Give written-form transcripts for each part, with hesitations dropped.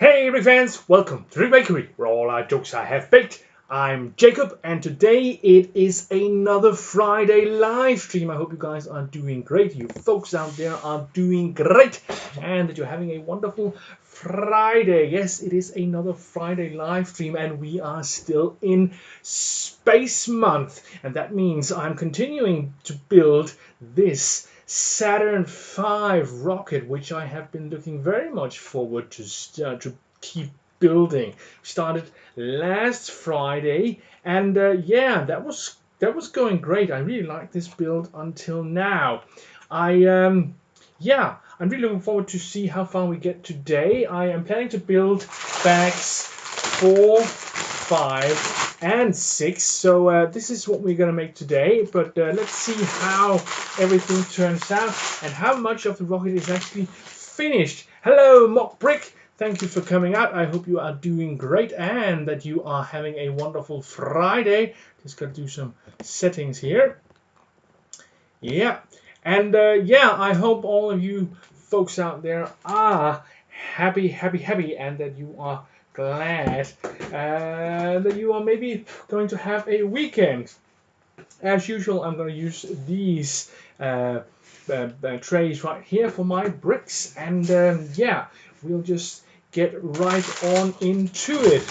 Hey big fans, welcome to the bakery where all our jokes are half baked. I'm Jacob and today it is another Friday live stream. I hope you guys are doing great. You folks out there are doing great and that you're having a wonderful Friday. Yes, it is another Friday live stream and we are still in Space Month, and that means I'm continuing to build this Saturn V rocket, which I have been looking very much forward to keep building. Started last Friday, and yeah, that was going great. I really liked this build until now. I'm really looking forward to see how far we get today. I am planning to build bags 4, 5, and 6. So this is what we're gonna make today. But let's see how everything turns out and how much of the rocket is actually finished. Hello, Mock Brick. Thank you for coming out. I hope you are doing great and that you are having a wonderful Friday. Just gotta do some settings here. Yeah, and yeah, I hope all of you folks out there are happy, and that you are glad that you are maybe going to have a weekend. As usual, I'm going to use these trays right here for my bricks, and yeah, we'll just get right on into it.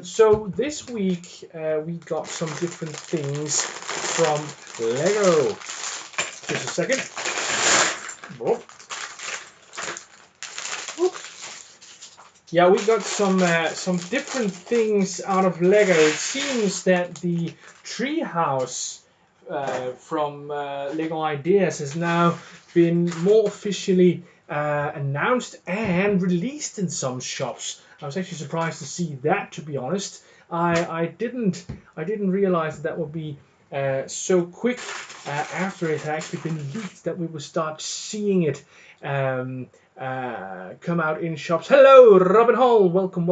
So this week we got some different things from Lego. Just a second. Whoop. Whoop. Yeah, we got some different things out of Lego. It seems that the treehouse from Lego Ideas has now been more officially announced and released in some shops. I was actually surprised to see that, to be honest. I didn't realize that would be so quick after it had actually been leaked that we would start seeing it come out in shops. Hello, Robin Hall. Welcome,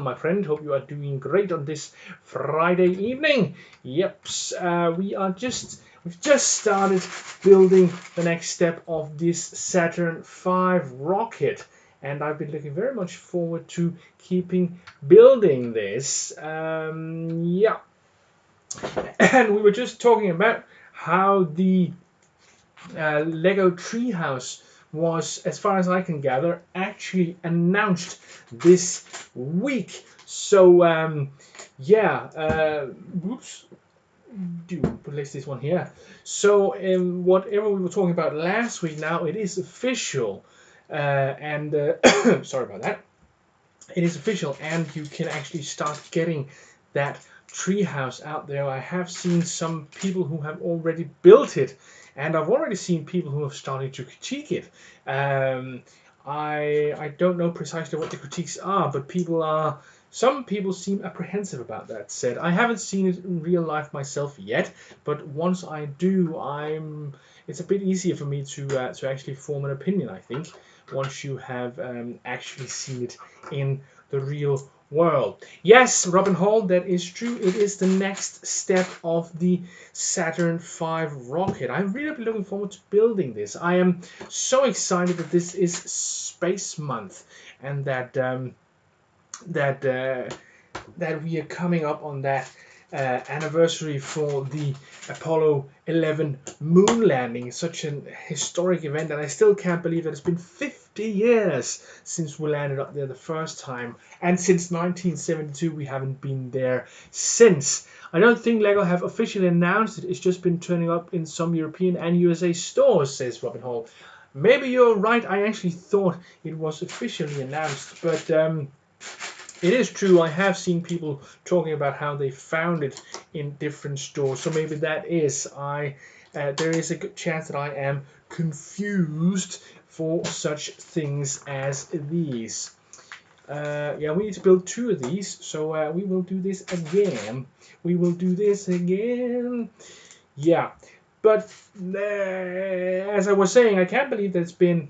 my friend. Hope you are doing great on this Friday evening. Yep, we've just started building the next step of this Saturn V rocket, and I've been looking very much forward to keeping building this. Yeah, and we were just talking about how the Lego Treehouse was, as far as I can gather, actually announced this week. So yeah, oops, do place this one here. So whatever we were talking about last week, now it is official, and sorry about that. It is official, and you can actually start getting that treehouse out there. I have seen some people who have already built it, and I've already seen people who have started to critique it. I don't know precisely what the critiques are, but some people seem apprehensive about that said. I haven't seen it in real life myself yet, but once I do, it's a bit easier for me to actually form an opinion, I think, once you have actually seen it in the real world. Yes, Robin Hall, that is true. It is the next step of the Saturn V rocket. I'm really looking forward to building this. I am so excited that this is Space Month and that we are coming up on that anniversary for the Apollo 11 moon landing. It's such an historic event, and I still can't believe that it's been 50 years since we landed up there the first time, and since 1972 we haven't been there since. I don't think Lego have officially announced it. It's just been turning up in some European and USA stores, says Robin Hall. Maybe you're right. I actually thought it was officially announced, but it is true, I have seen people talking about how they found it in different stores. So maybe that is, there is a good chance that I am confused for such things as these. Yeah, we need to build 2 of these, so we will do this again. Yeah, but as I was saying, I can't believe that it's been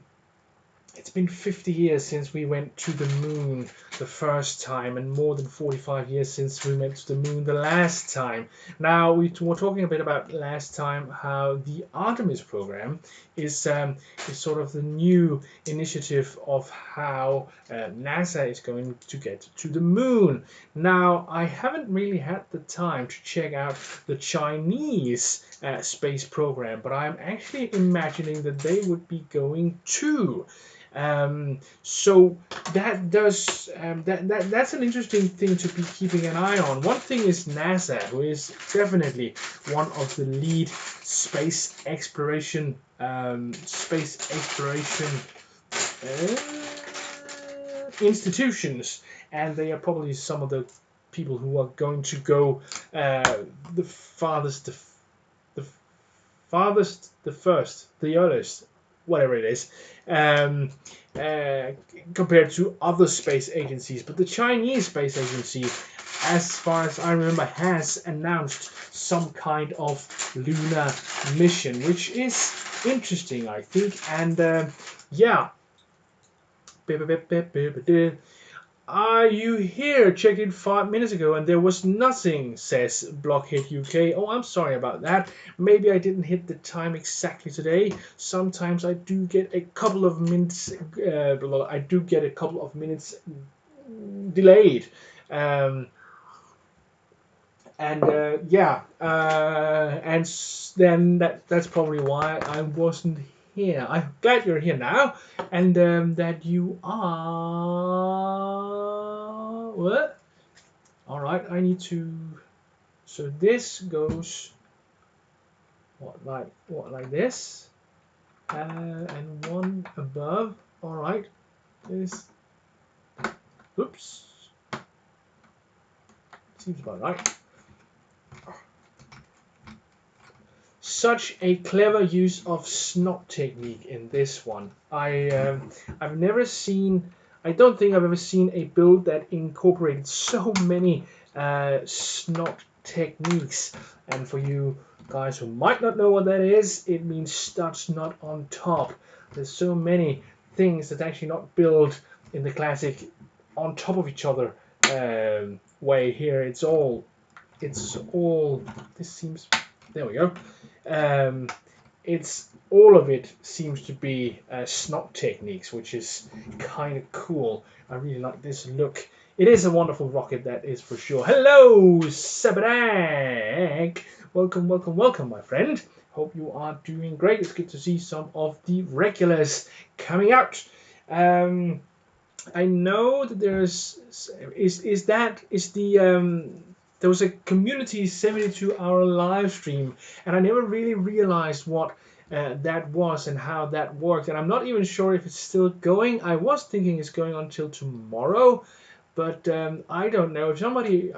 it's been 50 years since we went to the moon the first time, and more than 45 years since we went to the moon the last time. Now, we were talking a bit about last time how the Artemis program is sort of the new initiative of how NASA is going to get to the moon. Now, I haven't really had the time to check out the Chinese space program, but I'm actually imagining that they would be going too. So that's an interesting thing to be keeping an eye on. One thing is NASA, who is definitely one of the lead space exploration institutions, and they are probably some of the people who are going to go the farthest, the farthest, the first, the earliest, whatever it is, compared to other space agencies. But the Chinese space agency, as far as I remember, has announced some kind of lunar mission, which is interesting, I think. And yeah. Are you here? Checked in 5 minutes ago and there was nothing, says Blockhead UK. Oh, I'm sorry about that. Maybe I didn't hit the time exactly today. Sometimes I do get a couple of minutes. Delayed. Then that's probably why I wasn't here. I'm glad you're here now, and that you are. What? All right, I need to. So this goes like this, and one above. All right, this. Oops. Seems about right. Such a clever use of snot technique in this one. I've never seen. I don't think I've ever seen a build that incorporated so many snot techniques. And for you guys who might not know what that is, it means studs not on top. There's so many things that actually not built in the classic on top of each other way. Here it's all. This seems. There we go. It's all of it seems to be snot techniques, which is kind of cool. I really like this look. It is a wonderful rocket, that is for sure. Hello, Sabadak. Welcome, welcome, welcome, my friend. Hope you are doing great. It's good to see some of the regulars coming out. I know that there was a community 72-hour live stream, and I never really realized what that was and how that worked, and I'm not even sure if it's still going. I was thinking it's going on till tomorrow, but I don't know. If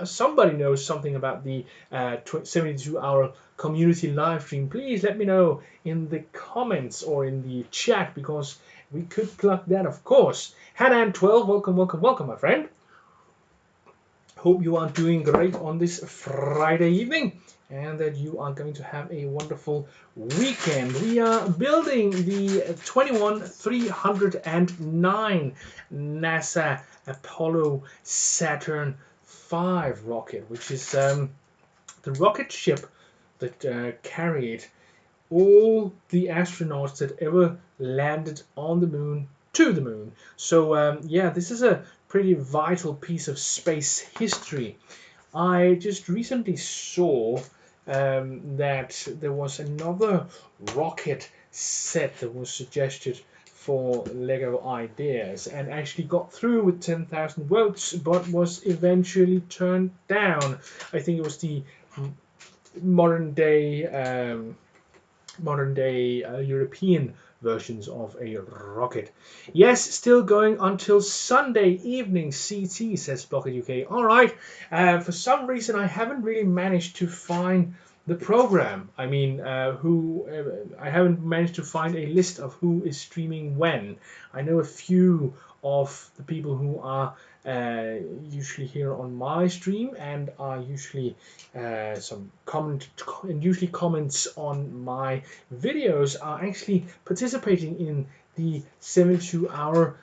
somebody knows something about the 72-hour community live stream, please let me know in the comments or in the chat, because we could plug that, of course. Hanan12, welcome, welcome, welcome, my friend. Hope you are doing great on this Friday evening and that you are going to have a wonderful weekend. We are building the 21309 NASA Apollo Saturn V rocket, which is the rocket ship that carried all the astronauts that ever landed on the moon to the moon. So yeah, this is a pretty vital piece of space history. I just recently saw that there was another rocket set that was suggested for Lego Ideas and actually got through with 10,000 votes, but was eventually turned down. I think it was the modern day European versions of a rocket. Yes, still going until Sunday evening CT, says Blockhead UK. All right. For some reason, I haven't really managed to find the program. I mean, I haven't managed to find a list of who is streaming when. I know a few of the people who are usually here on my stream and are usually usually comments on my videos are actually participating in the 72-hour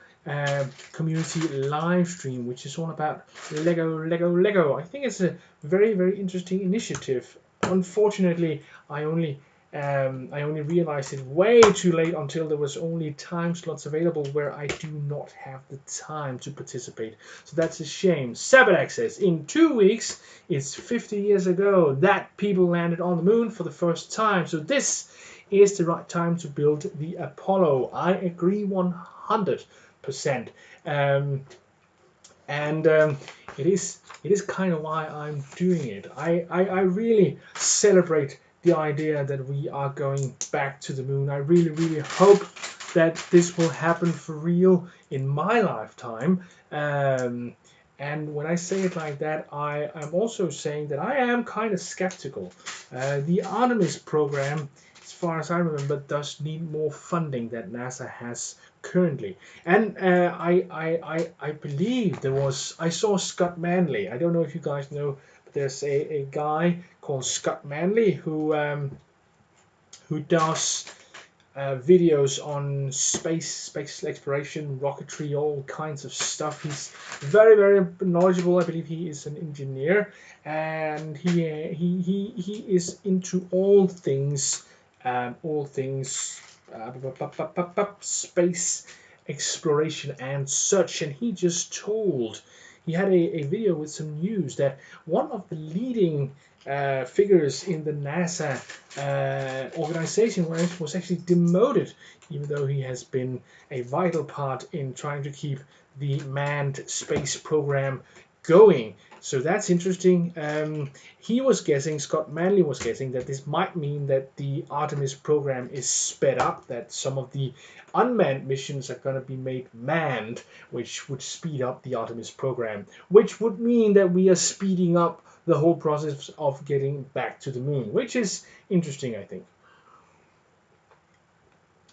community live stream, which is all about Lego. I think it's a very, very interesting initiative. Unfortunately, I only realized it way too late, until there was only time slots available where I do not have the time to participate. So that's a shame. Sabbath Access. In 2 weeks, it's 50 years ago that people landed on the moon for the first time. So this is the right time to build the Apollo. I agree 100%. It is kind of why I'm doing it. I really celebrate the idea that we are going back to the moon. I really, really hope that this will happen for real in my lifetime. And when I say it like that, I am also saying that I am kind of skeptical. The Artemis program, as far as I remember, does need more funding that NASA has currently. And I believe I saw Scott Manley. I don't know if you guys know, but there's a guy called Scott Manley who does videos on space exploration, rocketry, all kinds of stuff. He's very, very knowledgeable. I believe he is an engineer, and he is into all things space exploration and such. And he had a video with some news that one of the leading figures in the NASA organization was actually demoted, even though he has been a vital part in trying to keep the manned space program going. So that's interesting. Scott Manley was guessing that this might mean that the Artemis program is sped up, that some of the unmanned missions are going to be made manned, which would speed up the Artemis program, which would mean that we are speeding up the whole process of getting back to the moon, which is interesting, I think.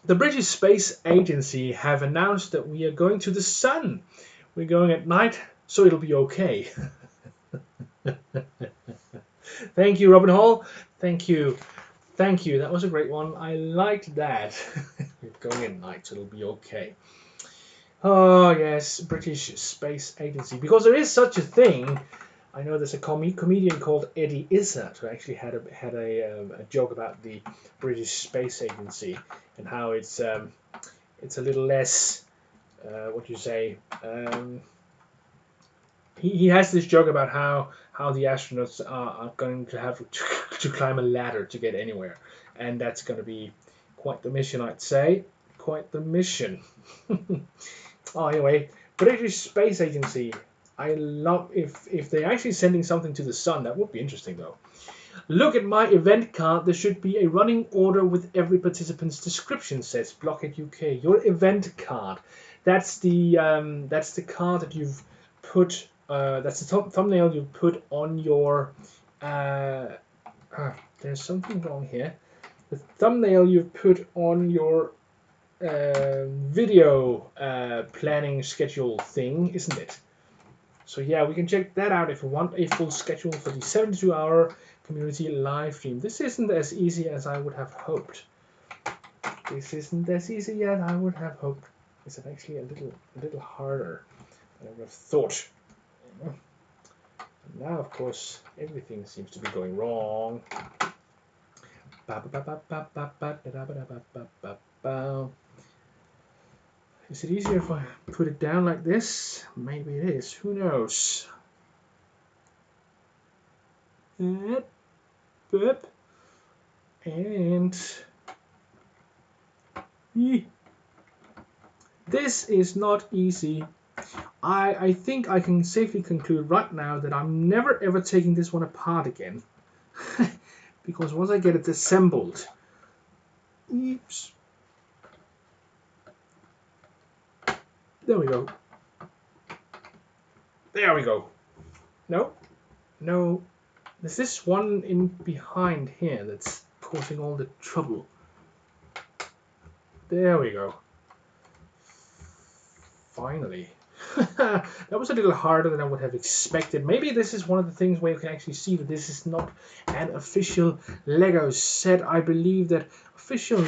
The British Space Agency have announced that we are going to the sun. We're going at night, so it'll be okay. Thank you, Robin Hall. Thank you. Thank you. That was a great one. I liked that. We're going at night, so it'll be okay. Oh, yes, British Space Agency. Because there is such a thing. I know there's a comedian called Eddie Izzard who actually had a joke about the British Space Agency and how it's a little less, what do you say, he has this joke about how the astronauts are going to have to climb a ladder to get anywhere, and that's going to be quite the mission, I'd say. Quite the mission. Oh, anyway, British Space Agency. I love if they're actually sending something to the sun. That would be interesting, though. Look at my event card. There should be a running order with every participant's description, says Blockhead UK. Your event card. That's the card that you've put. That's the thumbnail you put on your. There's something wrong here. The thumbnail you've put on your video planning schedule thing, isn't it? So yeah, we can check that out if we want a full schedule for the 72-hour community live stream. This isn't as easy as I would have hoped. This isn't as easy as I would have hoped. It's actually a little harder than I would have thought. And now, of course, everything seems to be going wrong. Is it easier if I put it down like this? Maybe it is. Who knows? And this is not easy. I think I can safely conclude right now that I'm never ever taking this one apart again. Because once I get it assembled, oops. There we go. There we go. No. There's this one in behind here that's causing all the trouble. There we go. Finally. That was a little harder than I would have expected. Maybe this is one of the things where you can actually see that this is not an official Lego set. I believe that official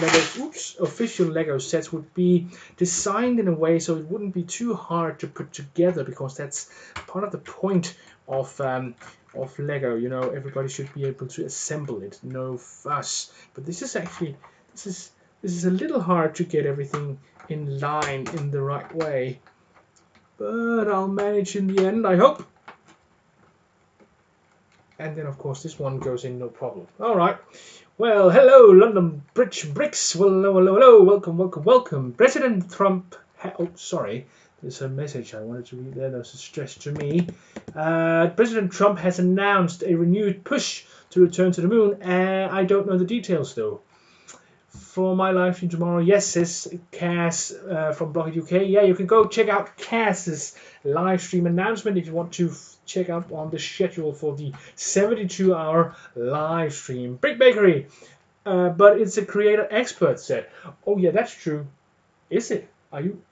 Lego sets would be designed in a way so it wouldn't be too hard to put together, because that's part of the point of Lego. You know, everybody should be able to assemble it, no fuss. But this is actually this is a little hard to get everything in line in the right way. But I'll manage in the end, I hope. And then, of course, this one goes in no problem. All right. Well, hello, London Bridge Bricks. Well, hello, hello, hello. Welcome, welcome, welcome. President Trump... Oh, sorry. There's a message I wanted to read there. That was a stress to me. President Trump has announced a renewed push to return to the moon. I don't know the details, though. For my live stream tomorrow, yes, says Cass from Blocket UK. Yeah, you can go check out Cass's live stream announcement if you want to check out on the schedule for the 72-hour live stream. Brick Bakery, but it's a creator expert set. Oh yeah, that's true. Is it? Are you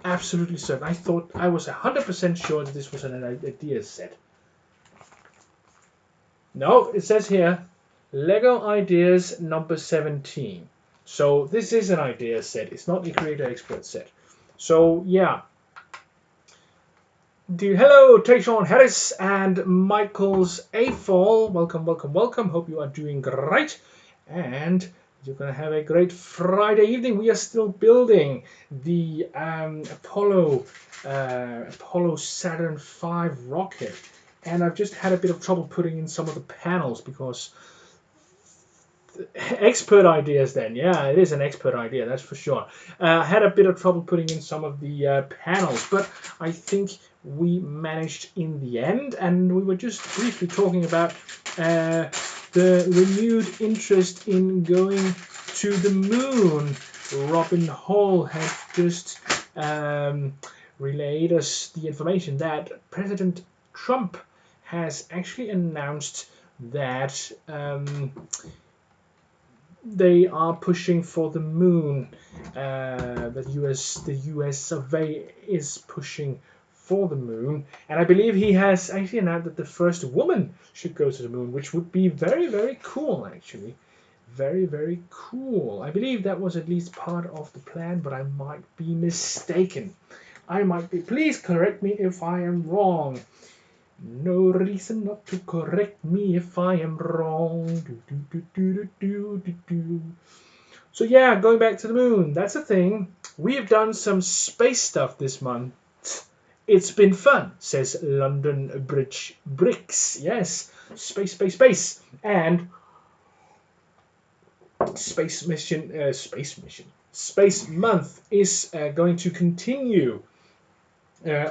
absolutely certain? I thought I was 100% sure that this was an idea set. No, it says here Lego Ideas number 17. So this is an idea set. It's not the creator expert set. So yeah. Hello, Tayshawn Harris and Michael's A-Fall. Welcome, welcome, welcome. Hope you are doing great. And you're going to have a great Friday evening. We are still building the Apollo Saturn V rocket. And I've just had a bit of trouble putting in some of the panels because... Expert ideas then. Yeah, it is an expert idea, that's for sure. Had a bit of trouble putting in some of the panels, but I think we managed in the end. And we were just briefly talking about the renewed interest in going to the moon. Robin Hall had just relayed us the information that President Trump has actually announced that they are pushing for the moon. The US survey is pushing for the moon, and I believe he has actually announced that the first woman should go to the moon, which would be very, very cool, actually. Very, very cool. I believe that was at least part of the plan, but I might be mistaken. I might be. Please correct me if I am wrong. No reason not to correct me if I am wrong. So yeah, going back to the moon, that's a thing. We have done some space stuff this month. It's been fun, says London Bridge Bricks. Yes, space, space, space. And Space Month is going to continue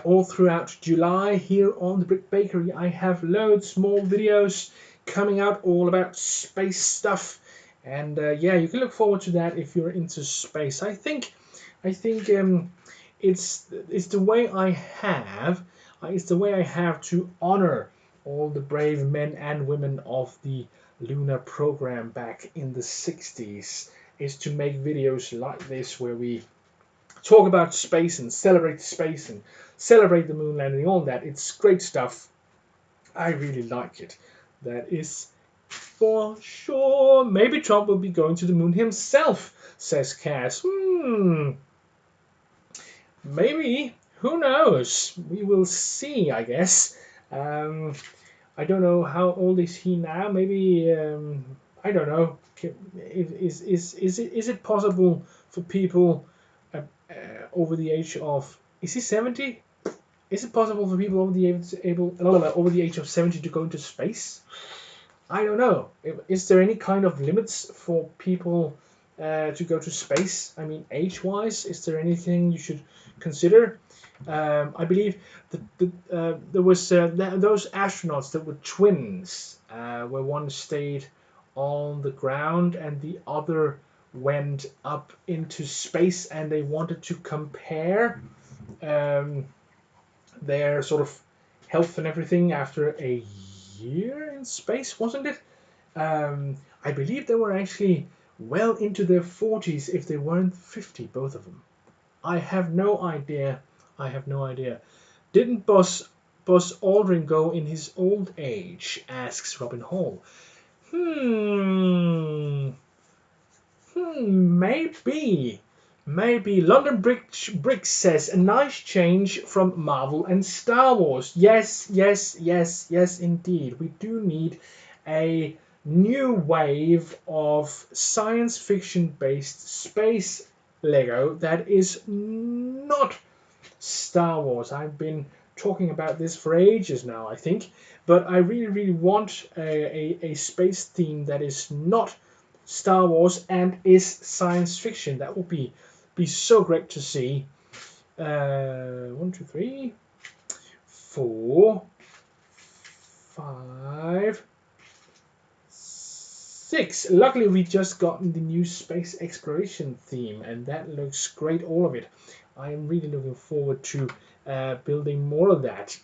all throughout July here on the Brick Bakery. I have loads more videos coming out all about space stuff, and yeah, you can look forward to that if you're into space. I think it's the way I have to honor all the brave men and women of the lunar program back in the 60s, is to make videos like this where we talk about space and celebrate space and celebrate the moon landing, all that. It's great stuff. I really like it. That is for sure. Maybe Trump will be going to the moon himself, says Cass. Maybe. Who knows? We will see, I guess. I don't know how old is he now. Maybe I don't know. Is it possible for people over the age of... Is he 70? Is it possible for people over the age of 70 to go into space? I don't know. Is there any kind of limits for people to go to space? I mean, age-wise, is there anything you should consider? I believe that there was those astronauts that were twins, where one stayed on the ground and the other went up into space, and they wanted to compare their sort of health and everything after a year in space, wasn't it? I believe they were actually well into their 40s, if they weren't 50, both of them. I have no idea. Didn't Buzz Aldrin go in his old age? Asks Robin Hall. Hmm. Maybe. Maybe. London Brick says a nice change from Marvel and Star Wars. Yes, yes, yes, yes, indeed. We do need a new wave of science fiction based space Lego that is not Star Wars. I've been talking about this for ages now, I think, but I really, really want a space theme that is not Star Wars and is science fiction. That would be so great to see. 1, 2, 3, 4, 5, 6. Luckily, we just gotten the new space exploration theme, and that looks great. All of it. I am really looking forward to building more of that.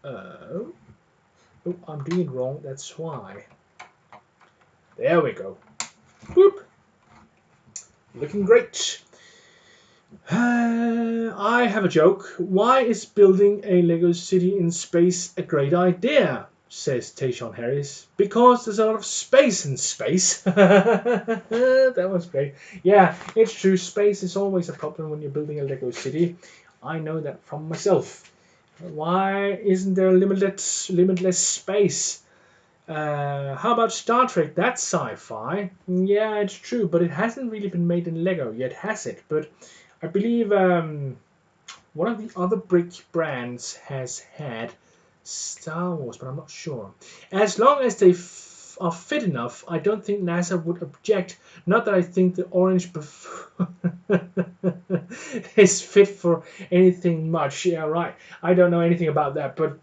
Oh, I'm doing it wrong. That's why. There we go. Whoop. Looking great. I have a joke. Why is building a Lego city in space a great idea? Says Tayshawn Harris. Because there's a lot of space in space. That was great. Yeah, it's true. Space is always a problem when you're building a Lego city. I know that from myself. Why isn't there limitless space? How about Star Trek? That's sci-fi. Yeah, it's true, but it hasn't really been made in Lego yet, has it? But I believe one of the other brick brands has had Star Wars, but I'm not sure. As long as they are fit enough, I don't think NASA would object. Not that I think the orange is fit for anything much. Yeah, right. I don't know anything about that, but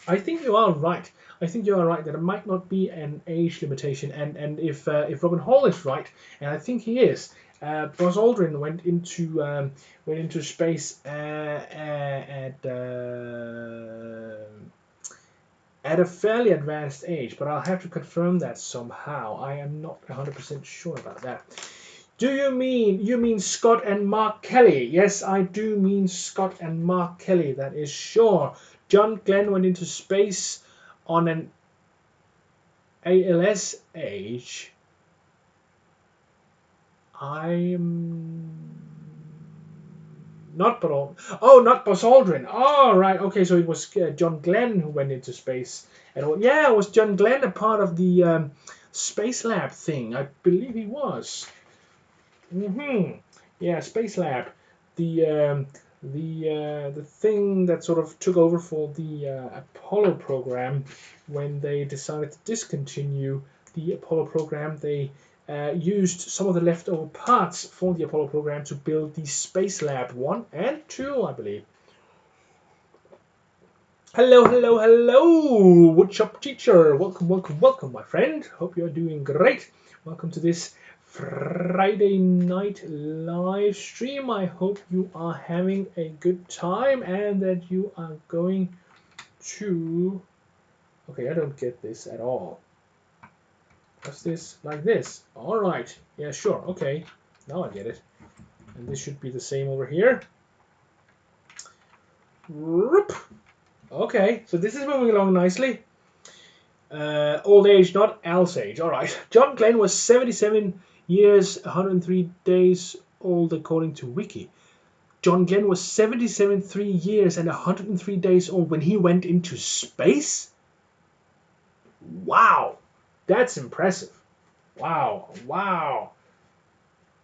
I think you are right. I think you are right that it might not be an age limitation, and if Robin Hall is right, and I think he is, Buzz Aldrin went into space at a fairly advanced age, but I'll have to confirm that somehow. I am not 100% sure about that. Do you mean Scott and Mark Kelly? Yes, I do mean Scott and Mark Kelly. That is sure. John Glenn went into space on an ALS age. I'm not not Buzz Aldrin. Oh, right. Okay, so it was John Glenn who went into space. Yeah, was John Glenn a part of the Space Lab thing? I believe he was. Yeah, Space Lab, the thing that sort of took over for the Apollo program when they decided to discontinue the Apollo program. They used some of the leftover parts for the Apollo program to build the Space Lab 1 and 2, I believe. Hello, hello, hello! What's up, teacher? Welcome, welcome, welcome, my friend. Hope you're doing great. Welcome to this Friday night live stream. I hope you are having a good time and that you are going to... Okay, I don't get this at all. What's this? Like this. All right. Yeah, sure. Okay. Now I get it. And this should be the same over here. Okay, so this is moving along nicely. Old age, not Al's age. All right. John Glenn was 77 years, 103 days old, according to Wiki. John Glenn was 77 years and 103 days old when he went into space? Wow. That's impressive. Wow. Wow.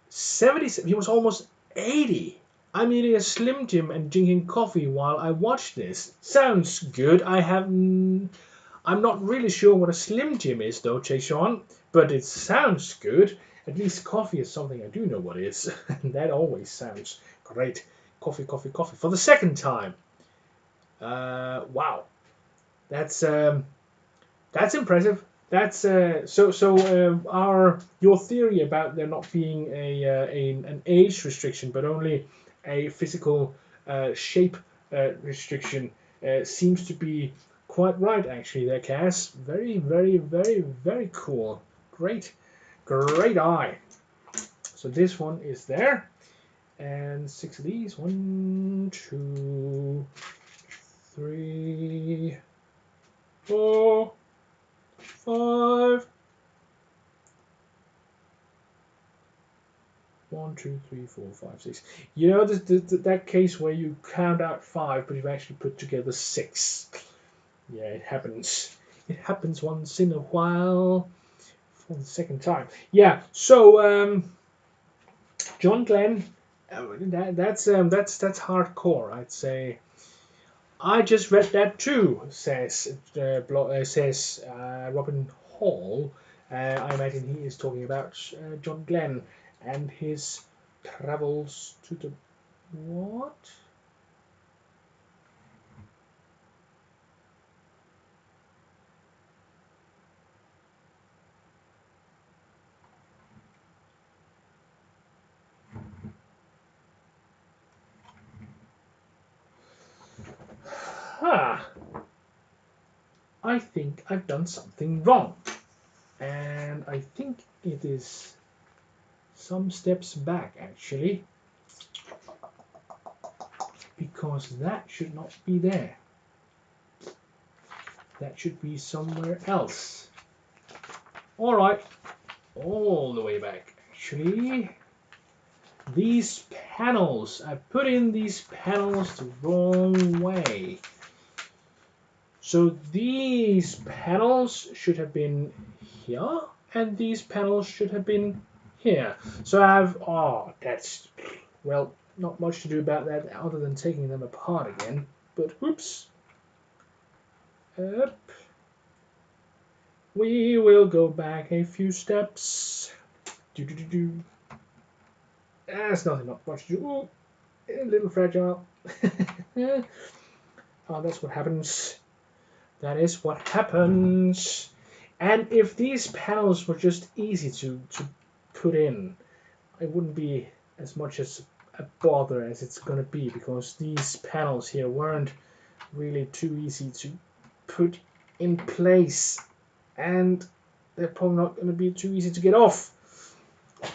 77. He was almost 80. I'm eating a Slim Jim and drinking coffee while I watch this. Sounds good. I'm not really sure what a Slim Jim is, though, Chashawn, but it sounds good. At least coffee is something I do know what is. That always sounds great. Coffee, coffee, coffee. For the second time. Wow. That's impressive. That's your theory about there not being an age restriction, but only a physical shape restriction seems to be quite right, actually, there, Cass. Very, very, very, very cool. Great, great eye. So this one is there. and 6 of these. 1, 2, 3, 4, 5. 1, 2, 3, 4, 5, 6. You know that case where you count out 5, but you've actually put together 6. Yeah, it happens. It happens once in a while. For the second time. Yeah. So John Glenn, that's hardcore. I'd say. I just read that too. Says Robin Hall. I imagine he is talking about John Glenn and his travels to the what? Ha! I think I've done something wrong, and I think it is some steps back actually, because that should not be there. That should be somewhere else. All right, all the way back actually. These panels, I put in these panels the wrong way. So these panels should have been here, and these panels should have been here. So that's, well, not much to do about that other than taking them apart again. But whoops. Up. We will go back a few steps. That's nothing, not much to do. Ooh, a little fragile. Oh, that's what happens. That is what happens. And if these panels were just easy to put in, it wouldn't be as much as a bother as it's going to be, because these panels here weren't really too easy to put in place, and they're probably not going to be too easy to get off.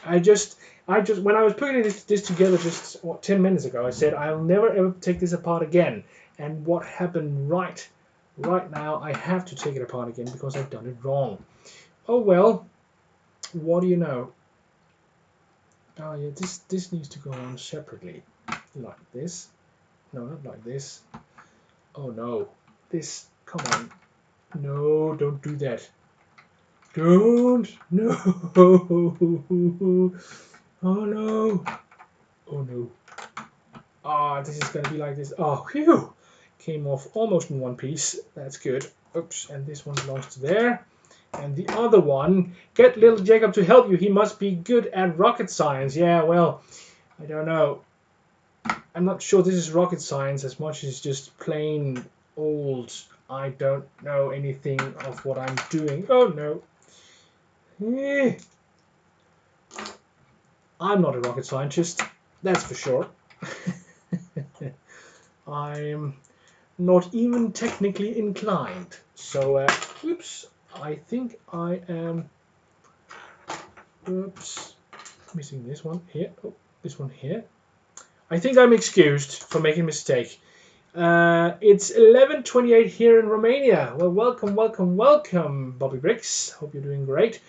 I just when I was putting this together just 10 minutes ago, I said I'll never ever take this apart again. And what happened right now, I have to take it apart again because I've done it wrong. Oh well, what do you know? Oh yeah, this needs to go on separately, like this. No, not like this. Oh no, this. Come on. No, don't do that. Don't. No. Oh no. Oh no. Ah, this is gonna be like this. Oh, phew! Came off almost in one piece. That's good. Oops, and this one belongs to there. And the other one, get little Jacob to help you. He must be good at rocket science. Yeah, well, I don't know. I'm not sure this is rocket science as much as just plain old. I don't know anything of what I'm doing. Oh no. Eh. I'm not a rocket scientist, that's for sure. I'm not even technically inclined. So, oops, I think I am, oops, missing this one here. Oh, this one here. I think I'm excused for making a mistake. It's 11:28 here in Romania. Well, welcome, Bobby Bricks. Hope you're doing great.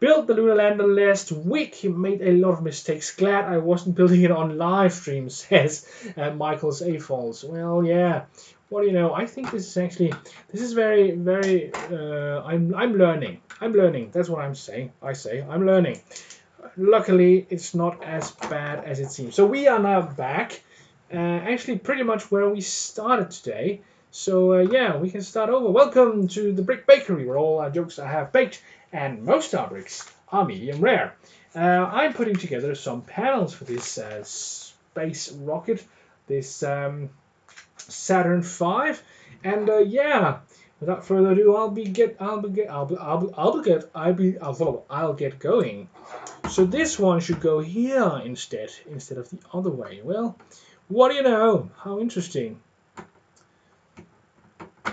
Built the lunar lander last week. He made a lot of mistakes. Glad I wasn't building it on Livestream, says Michael's A-Falls. Well, yeah. What do you know? I think this is very, very. I'm learning. I'm learning. That's what I'm saying. I'm learning. Luckily, it's not as bad as it seems. So we are now back. Actually, pretty much where we started today. So yeah, we can start over. Welcome to the Brick Bakery, where all our jokes are half baked and most our bricks are medium rare. I'm putting together some panels for this space rocket, this Saturn V, and yeah. Without further ado, I'll get going. So this one should go here instead of the other way. Well, what do you know? How interesting.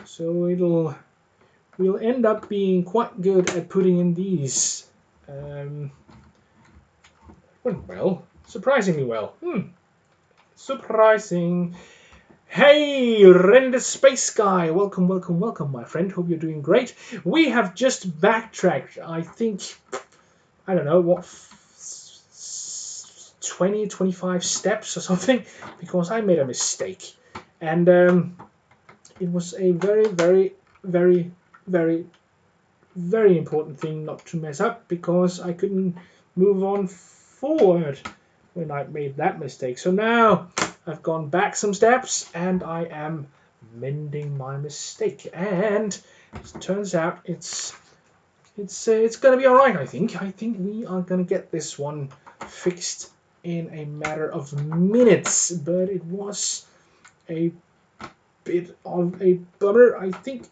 So we'll end up being quite good at putting in these. Went well, surprisingly well. Surprising. Hey, Render Space Guy. Welcome, welcome, welcome, my friend. Hope you're doing great. We have just backtracked, I think, I don't know, what, 20, 25 steps or something, because I made a mistake. And it was a very, very, very, very, very important thing not to mess up, because I couldn't move on forward when I made that mistake. So now I've gone back some steps and I am mending my mistake, and it turns out it's gonna be all right. I think we are gonna get this one fixed in a matter of minutes, but it was a bit of a bummer, I think,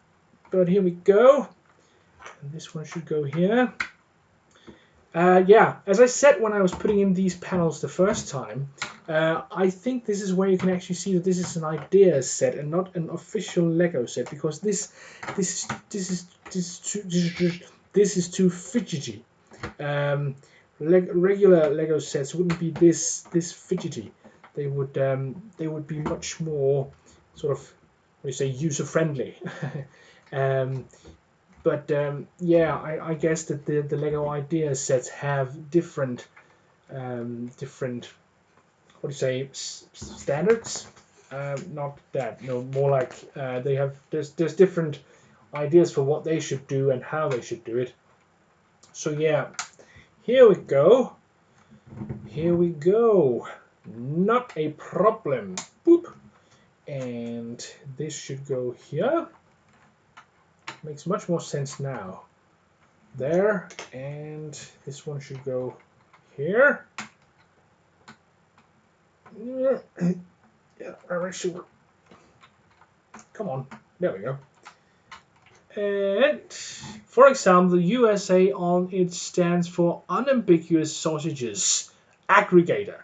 but here we go. And this one should go here. Yeah, as I said when I was putting in these panels the first time, I think this is where you can actually see that this is an idea set and not an official Lego set, because this is too fidgety. Regular Lego sets wouldn't be this fidgety. They would be much more sort of, what do you say, user friendly. But yeah, I guess that the Lego idea sets have different different, what do you say, standards. Not that, no, more like they have, there's different ideas for what they should do and how they should do it. So yeah, here we go. Here we go. Not a problem. Boop. And this should go here. Makes much more sense now. There, and this one should go here. Yeah, I'm sure. Come on, there we go. And for example, the USA on it stands for unambiguous sausages aggregator.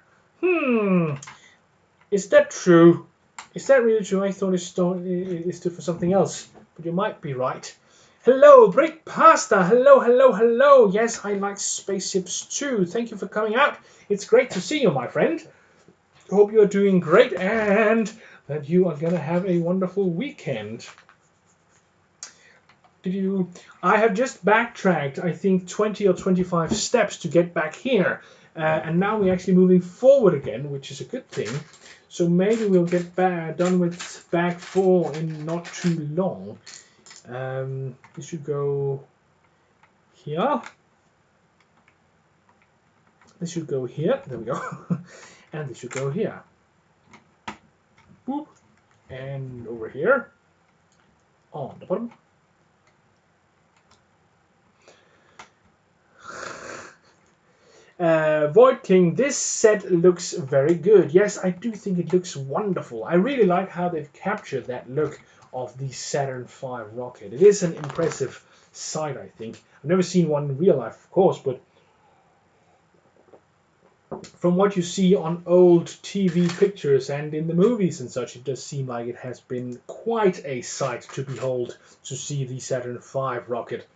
Is that true? Is that really true? I thought it stood for something else, but you might be right. Hello, Brick Pasta. Hello, hello, hello. Yes, I like spaceships too. Thank you for coming out. It's great to see you, my friend. Hope you're doing great and that you are going to have a wonderful weekend. I have just backtracked, I think, 20 or 25 steps to get back here. And now we're actually moving forward again, which is a good thing. So maybe we'll get done with bag 4 in not too long. This should go here. This should go here. There we go. And this should go here. Boop. And over here. On the bottom. Void King, this set looks very good. Yes, I do think it looks wonderful. I really like how they've captured that look of the Saturn V rocket. It is an impressive sight, I think. I've never seen one in real life, of course, but from what you see on old TV pictures and in the movies and such, it does seem like it has been quite a sight to behold, to see the Saturn V rocket.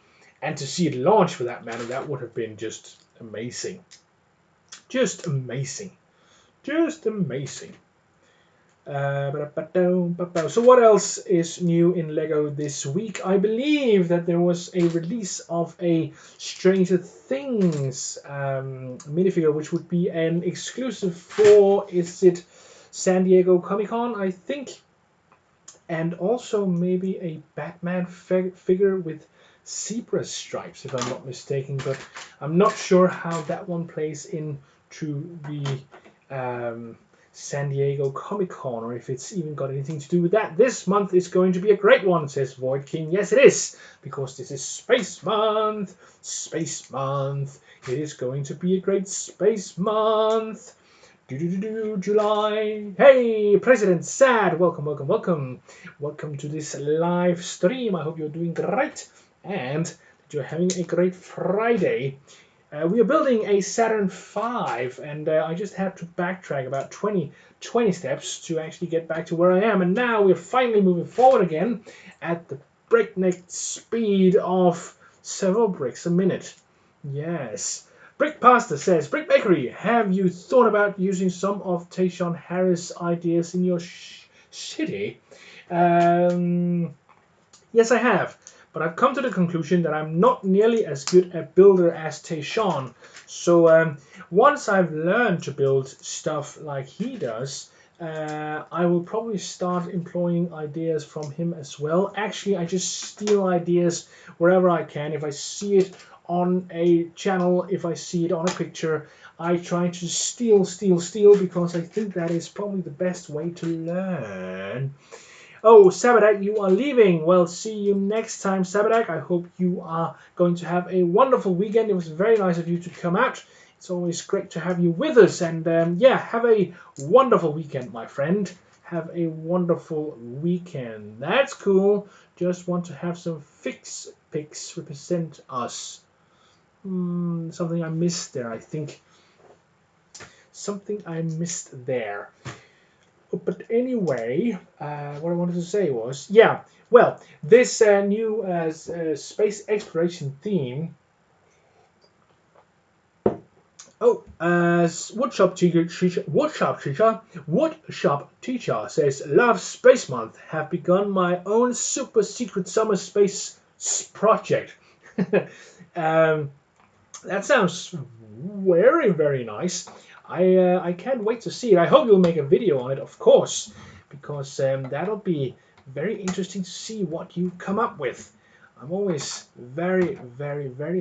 And to see it launch, for that matter, that would have been just amazing. Just amazing. Just amazing. So what else is new in Lego this week? I believe that there was a release of a Stranger Things minifigure, which would be an exclusive for, is it San Diego Comic-Con, I think? And also maybe a Batman figure with zebra stripes, if I'm not mistaken, but I'm not sure how that one plays into the San Diego Comic-Con, or if it's even got anything to do with that. This month is going to be a great one, says Void King. Yes, it is, because this is Space Month. Space Month. It is going to be a great Space Month. July. Hey, President Sad. Welcome, welcome, welcome. Welcome to this live stream. I hope you're doing great and that you're having a great Friday. We are building a Saturn V, and I just had to backtrack about 20 steps to actually get back to where I am. And now we're finally moving forward again at the breakneck speed of several bricks a minute. Yes. Brick Pasta says, Brick Bakery, have you thought about using some of Tayshaun Harris' ideas in your city? Yes, I have. But I've come to the conclusion that I'm not nearly as good a builder as Tayshaun. So once I've learned to build stuff like he does, I will probably start employing ideas from him as well. Actually, I just steal ideas wherever I can. If I see it on a channel, if I see it on a picture, I try to steal because I think that is probably the best way to learn. Oh, Sabadak, you are leaving. Well, see you next time, Sabadak. I hope you are going to have a wonderful weekend. It was very nice of you to come out. It's always great to have you with us. And yeah, have a wonderful weekend, my friend. Have a wonderful weekend. That's cool. Just want to have some fix pics represent us. Something I missed there, I think. Something I missed there. But anyway, what I wanted to say was, yeah, well, this new space exploration theme. Oh, woodshop teacher says, love Space Month. Have begun my own super secret summer space project. That sounds very nice. I can't wait to see it. I hope you'll make a video on it, of course, because that'll be very interesting to see what you come up with. I'm always very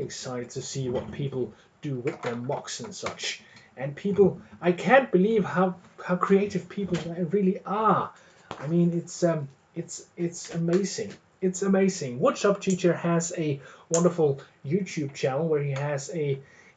excited to see what people do with their mocks and such. And people, I can't believe how creative people really are. I mean, it's amazing. It's amazing. Woodshop Teacher has a wonderful YouTube channel where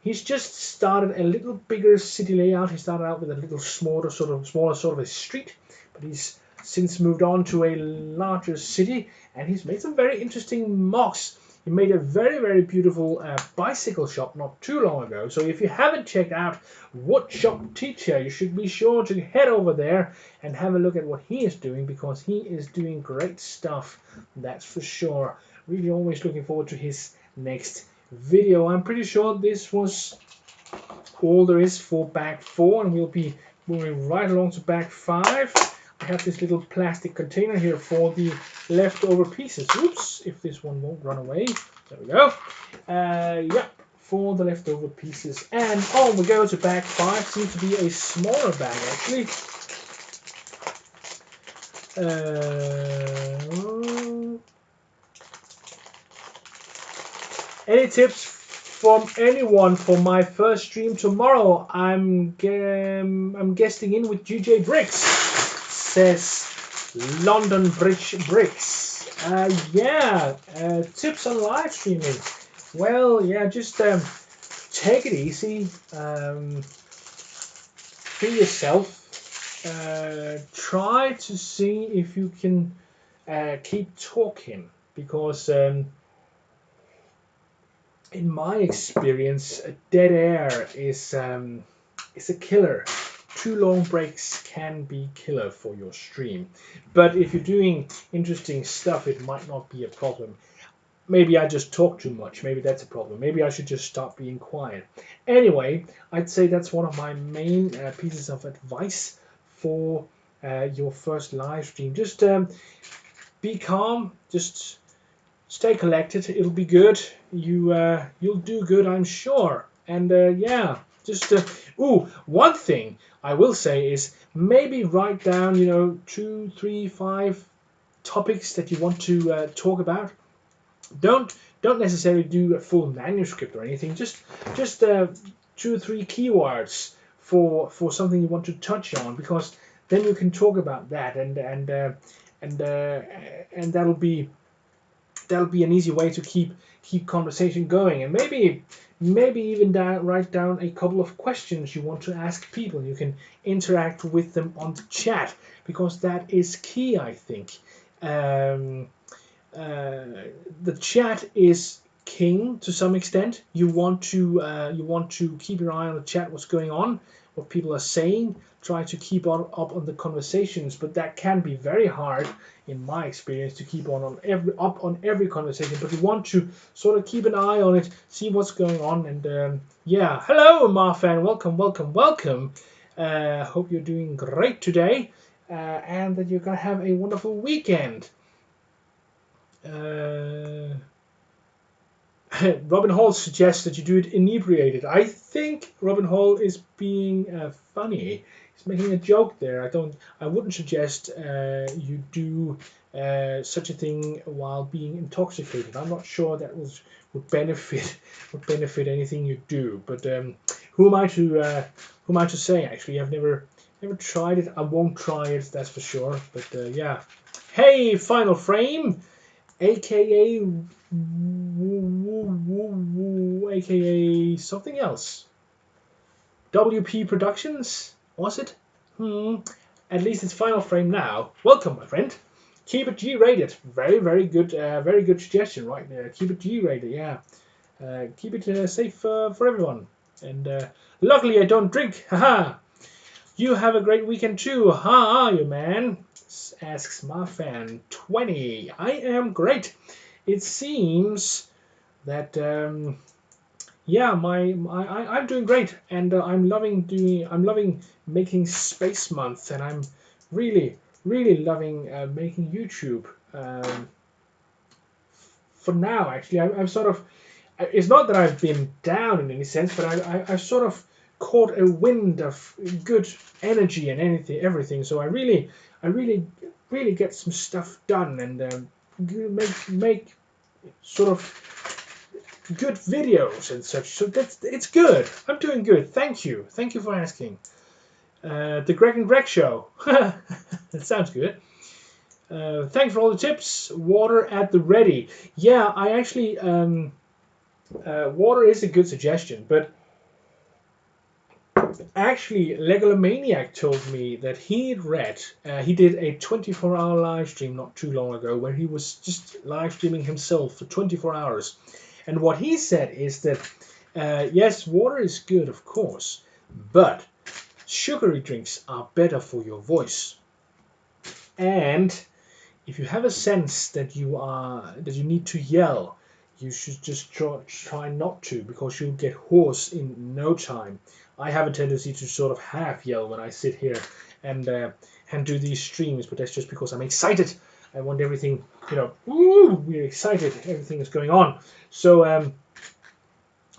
he's just started a little bigger city layout. He started out with a little smaller sort of a street, but he's since moved on to a larger city, and he's made some very interesting mocks. He made a very beautiful bicycle shop not too long ago. So if you haven't checked out Woodshop Teacher, you should be sure to head over there and have a look at what he is doing, because he is doing great stuff, that's for sure. Really always looking forward to his next video. I'm pretty sure this was all there is for bag 4, and we'll be moving right along to bag 5. I have this little plastic container here for the leftover pieces. Oops, if this one won't run away. There we go. Yeah, for the leftover pieces. And on we go to bag 5. Seems to be a smaller bag, actually. Any tips from anyone for my first stream tomorrow? I'm guesting in with GJ Bricks, says London Bridge Bricks. Yeah, tips on live streaming. Well, yeah, just take it easy. Be yourself. Try to see if you can keep talking, because in my experience, dead air is a killer. Too long breaks can be killer for your stream. But if you're doing interesting stuff, it might not be a problem. Maybe I just talk too much. Maybe that's a problem. Maybe I should just stop being quiet. Anyway, I'd say that's one of my main pieces of advice for your first live stream. Just be calm. Just stay collected. It'll be good. You'll do good, I'm sure. And yeah, just one thing I will say is maybe write down 2, 3, 5 topics that you want to talk about. Don't necessarily do a full manuscript or anything. Just 2 or 3 keywords for something you want to touch on, because then you can talk about that, and that'll be an easy way to keep conversation going. And maybe even write down a couple of questions you want to ask people. You can interact with them on the chat, because that is key, I think. The chat is king to some extent. You want to keep your eye on the chat, what's going on, what people are saying, try to keep up on the conversations, but that can be very hard in my experience to keep up on every conversation. But you want to sort of keep an eye on it, see what's going on, and yeah. Hello, Marfan. Welcome. Hope you're doing great today, and that you're gonna have a wonderful weekend. Robin Hall suggests that you do it inebriated. I think Robin Hall is being funny. He's making a joke there. I wouldn't suggest you do such a thing while being intoxicated. I'm not sure that would benefit anything you do. But who am I to say? Actually, I've never tried it. I won't try it. That's for sure. But yeah. Hey, Final Frame, aka aka something else. WP Productions, was it? At least it's Final Frame now. Welcome, my friend. Keep it G-rated. Very good. Very good suggestion right there. Keep it G-rated. Yeah. Keep it safe for everyone. And luckily, I don't drink. Haha. You have a great weekend too. How are you, man? Asks my fan 20. I am great. It seems that yeah, I'm doing great, and I'm loving making Space Month, and I'm really loving making YouTube. For now, actually, I'm sort of. It's not that I've been down in any sense, but I've sort of caught a wind of good energy and everything. So I really get some stuff done and make sort of good videos and such. So it's good. I'm doing good. Thank you for asking. The Greg and Greg show. That sounds good. Thanks for all the tips. Water at the ready. Yeah, I actually water is a good suggestion, but actually Legolomaniac told me that he did a 24-hour live stream not too long ago where he was just live streaming himself for 24 hours. And what he said is that, yes, water is good, of course, but sugary drinks are better for your voice. And if you have a sense that you need to yell, you should just try not to, because you'll get hoarse in no time. I have a tendency to sort of half yell when I sit here and do these streams, but that's just because I'm excited. I want everything, we're excited. Everything is going on. So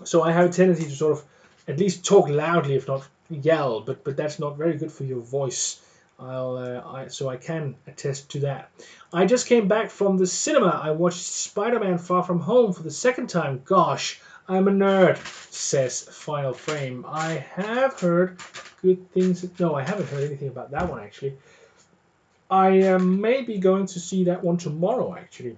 so I have a tendency to sort of at least talk loudly, if not yell. But that's not very good for your voice. So I can attest to that. I just came back from the cinema. I watched Spider-Man Far From Home for the second time. Gosh, I'm a nerd, says Final Frame. I have heard good things. No, I haven't heard anything about that one, actually. I may be going to see that one tomorrow, actually.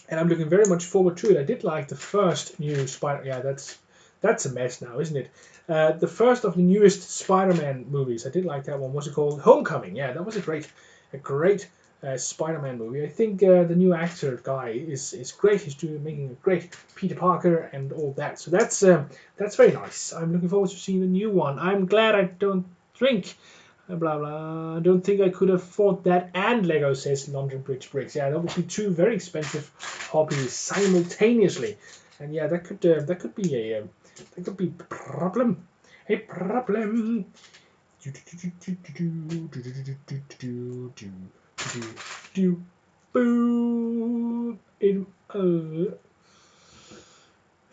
And I'm looking very much forward to it. I did like the first new Spider... Yeah, that's a mess now, isn't it? The first of the newest Spider-Man movies. I did like that one. What's it called? Homecoming. Yeah, that was a great Spider-Man movie. I think the new actor guy is great. He's making a great Peter Parker and all that. So that's very nice. I'm looking forward to seeing the new one. I'm glad I don't drink. Blah blah. I don't think I could afford that and Lego, says London Bridge Bricks. Yeah, that would be two very expensive hobbies simultaneously, and yeah, that could be a problem. A problem.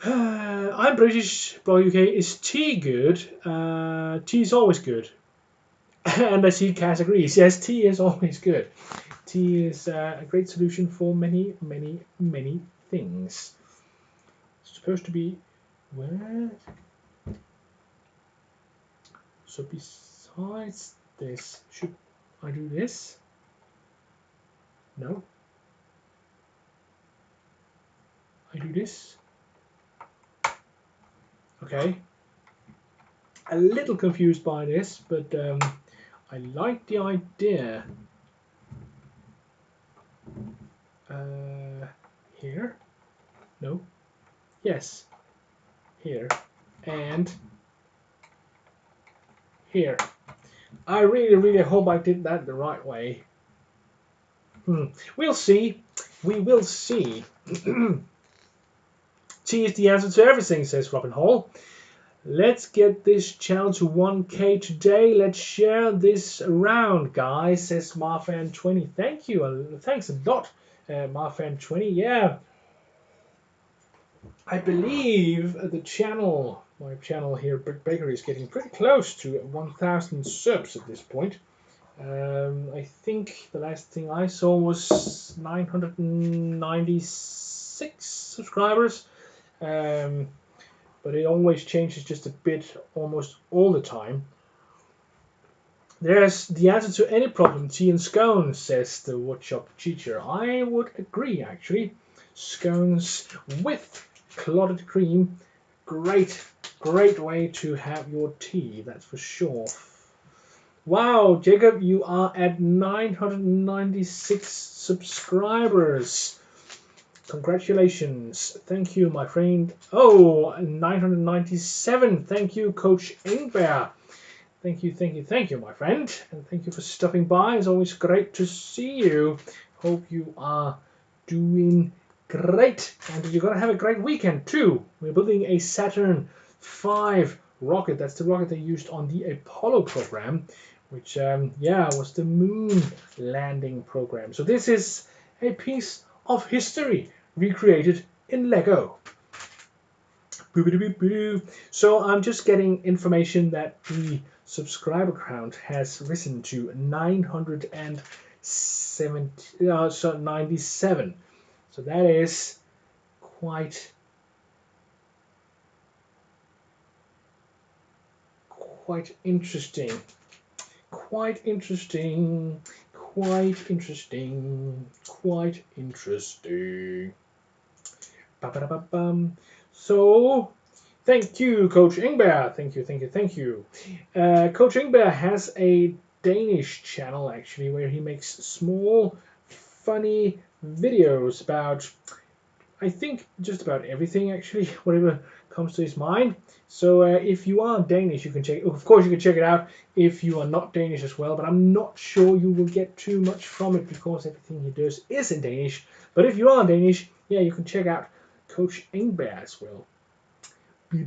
I'm British. Blog UK. Is tea good? Tea is always good. And I see Cass agrees. Yes, tea is always good. Tea is a great solution for many things. It's supposed to be... What? So besides this, should I do this? No. I do this. Okay. A little confused by this, but I like the idea. Here? No. Yes. Here. And here. I really hope I did that the right way. We'll see. We will see. T is the answer to everything, says Robin Hall. Let's get this channel to 1K today. Let's share this around, guys, says Marfan20. Thank you. Thanks a lot, Marfan20. Yeah. I believe the channel, my channel here, Brick Bakery, is getting pretty close to 1,000 subs at this point. I think the last thing I saw was 996 subscribers. But it always changes just a bit almost all the time. There's the answer to any problem, tea and scones, says the woodshop teacher. I would agree, actually. Scones with clotted cream, great way to have your tea, that's for sure. Wow, Jacob, you are at 996 subscribers. Congratulations. Thank you, my friend. Oh, 997. Thank you, Coach Ingvar. Thank you, my friend. And thank you for stopping by. It's always great to see you. Hope you are doing great. And you're going to have a great weekend, too. We're building a Saturn V rocket. That's the rocket they used on the Apollo program, which, was the moon landing program. So this is a piece of history recreated in Lego. So I'm just getting information that the subscriber count has risen to 997. So that is quite interesting. Quite interesting. So, thank you, Coach Ingvar. Thank you. Coach Ingvar has a Danish channel, actually, where he makes small, funny videos about, I think, just about everything, actually, whatever comes to his mind. So if you are Danish, you can check it out if you are not Danish as well, but I'm not sure you will get too much from it because everything he does is in Danish. But if you are Danish, yeah, you can check out Coach Ingvar as well. Here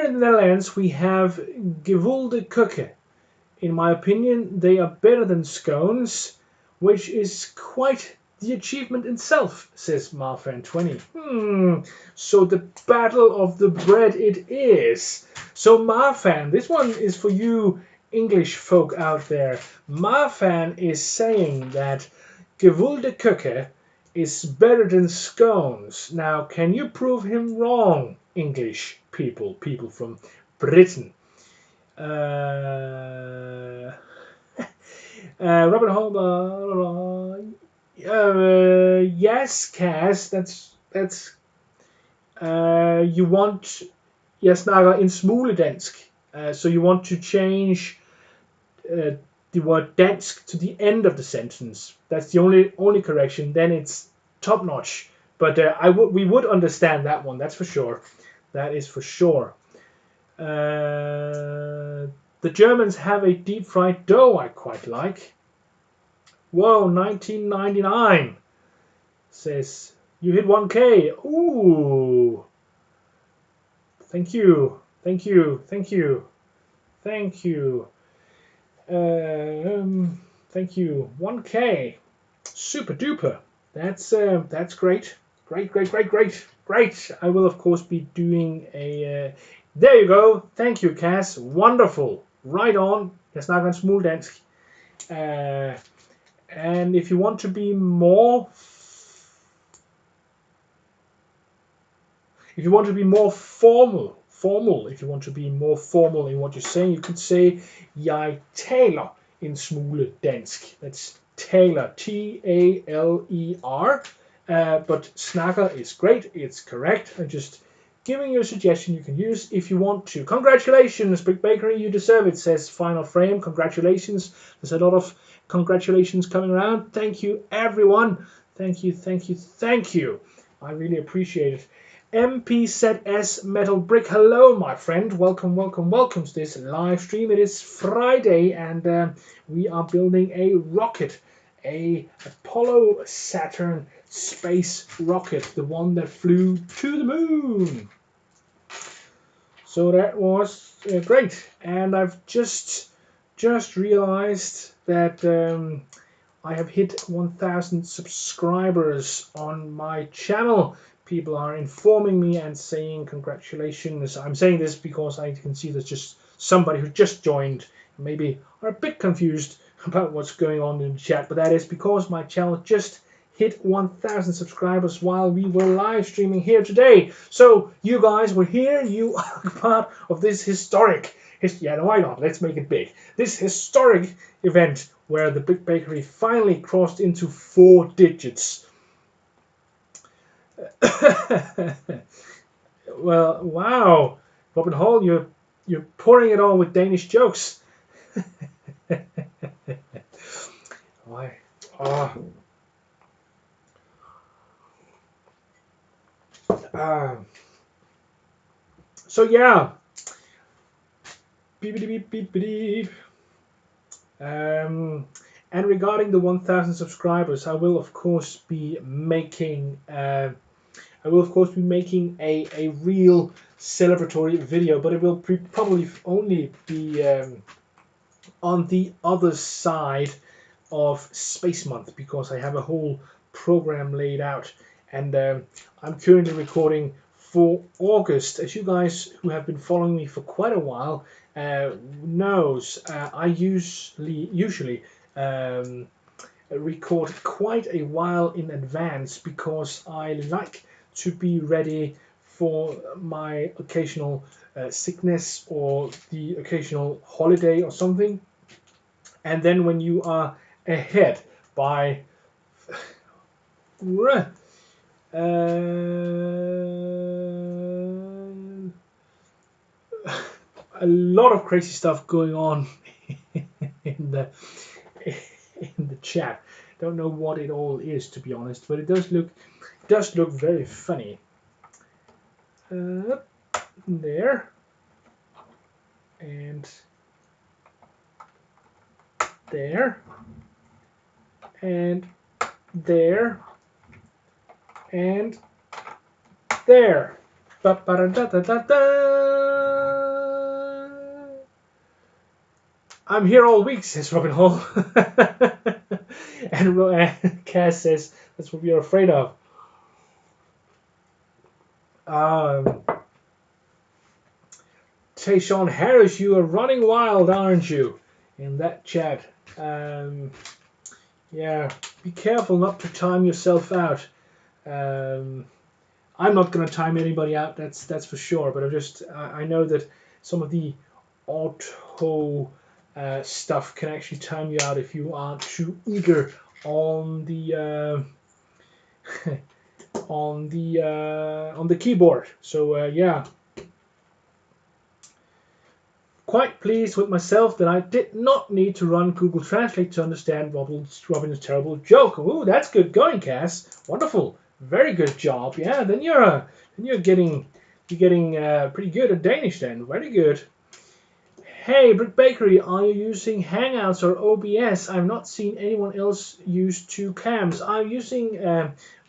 in the Netherlands, we have gevulde koeken. In my opinion, they are better than scones, which is quite the achievement itself, says Marfan20. So the battle of the bread it is. So Marfan, this one is for you English folk out there. Marfan is saying that gevulde koeken is better than scones. Now, can you prove him wrong, English people from Britain? Robert Holm, yes, Cass, that's you want, jeg snakker en smule dansk, so you want to change the word dansk to the end of the sentence. That's the only correction. Then it's top notch. But we would understand that one. That's for sure. That is for sure. The Germans have a deep fried dough I quite like. Whoa, 1999 says you hit 1K. Ooh. Thank you. Thank you. Thank you. Thank you. Thank you. 1K. Super duper. That's great. Great. I will of course be doing a there you go. Thank you, Cass. Wonderful. Right on. Jeg snakker en smule dansk. And if you want to be more formal, if you want to be more formal in what you're saying, you could say jeg taler en smule dansk. That's taler, T-A-L-E-R. But snakker is great. It's correct. I'm just giving you a suggestion you can use if you want to. Congratulations, Brick Bakery. You deserve it, says Final Frame. Congratulations. There's a lot of congratulations coming around. Thank you, everyone. Thank you. I really appreciate it. MPZS Metal Brick, hello my friend, welcome, welcome, welcome to this live stream. It is Friday and we are building a rocket, a Apollo Saturn space rocket, the one that flew to the moon. So that was great, and I've just realized that I have hit 1,000 subscribers on my channel. People are informing me and saying congratulations. I'm saying this because I can see there's just somebody who just joined, maybe are a bit confused about what's going on in the chat, but that is because my channel just hit 1,000 subscribers while we were live streaming here today. So you guys were here, you are part of this historic, yeah, why not, let's make it big, this historic event where the Big Bakery finally crossed into 4 digits. Well, wow, Robin Hall, you're pouring it on with Danish jokes. Why? Oh. So yeah. Beep, beep, beep, beep, beep. And regarding the 1,000 subscribers, I will of course be making a real celebratory video, but it will probably only be on the other side of Space Month, because I have a whole program laid out, and I'm currently recording for August. As you guys who have been following me for quite a while knows, I usually record quite a while in advance, because I like to be ready for my occasional sickness or the occasional holiday or something. And then when you are ahead by a lot of crazy stuff going on in the chat. Don't know what it all is, to be honest, but it does look very funny. There and there and there and there. I'm here all week, says Robin Hall. And Cass says that's what we are afraid of. Tayshawn Harris, you are running wild, aren't you? In that chat. Yeah, be careful not to time yourself out. I'm not going to time anybody out, that's for sure, but I know that some of the auto stuff can actually time you out if you aren't too eager on the on the keyboard. So yeah, quite pleased with myself that I did not need to run Google Translate to understand Robin's terrible joke. Ooh, that's good going, Cass. Wonderful, very good job. Yeah, then you're getting pretty good at Danish then. Very good. Hey, Brick Bakery, are you using Hangouts or OBS? I've not seen anyone else use 2 cams. I'm using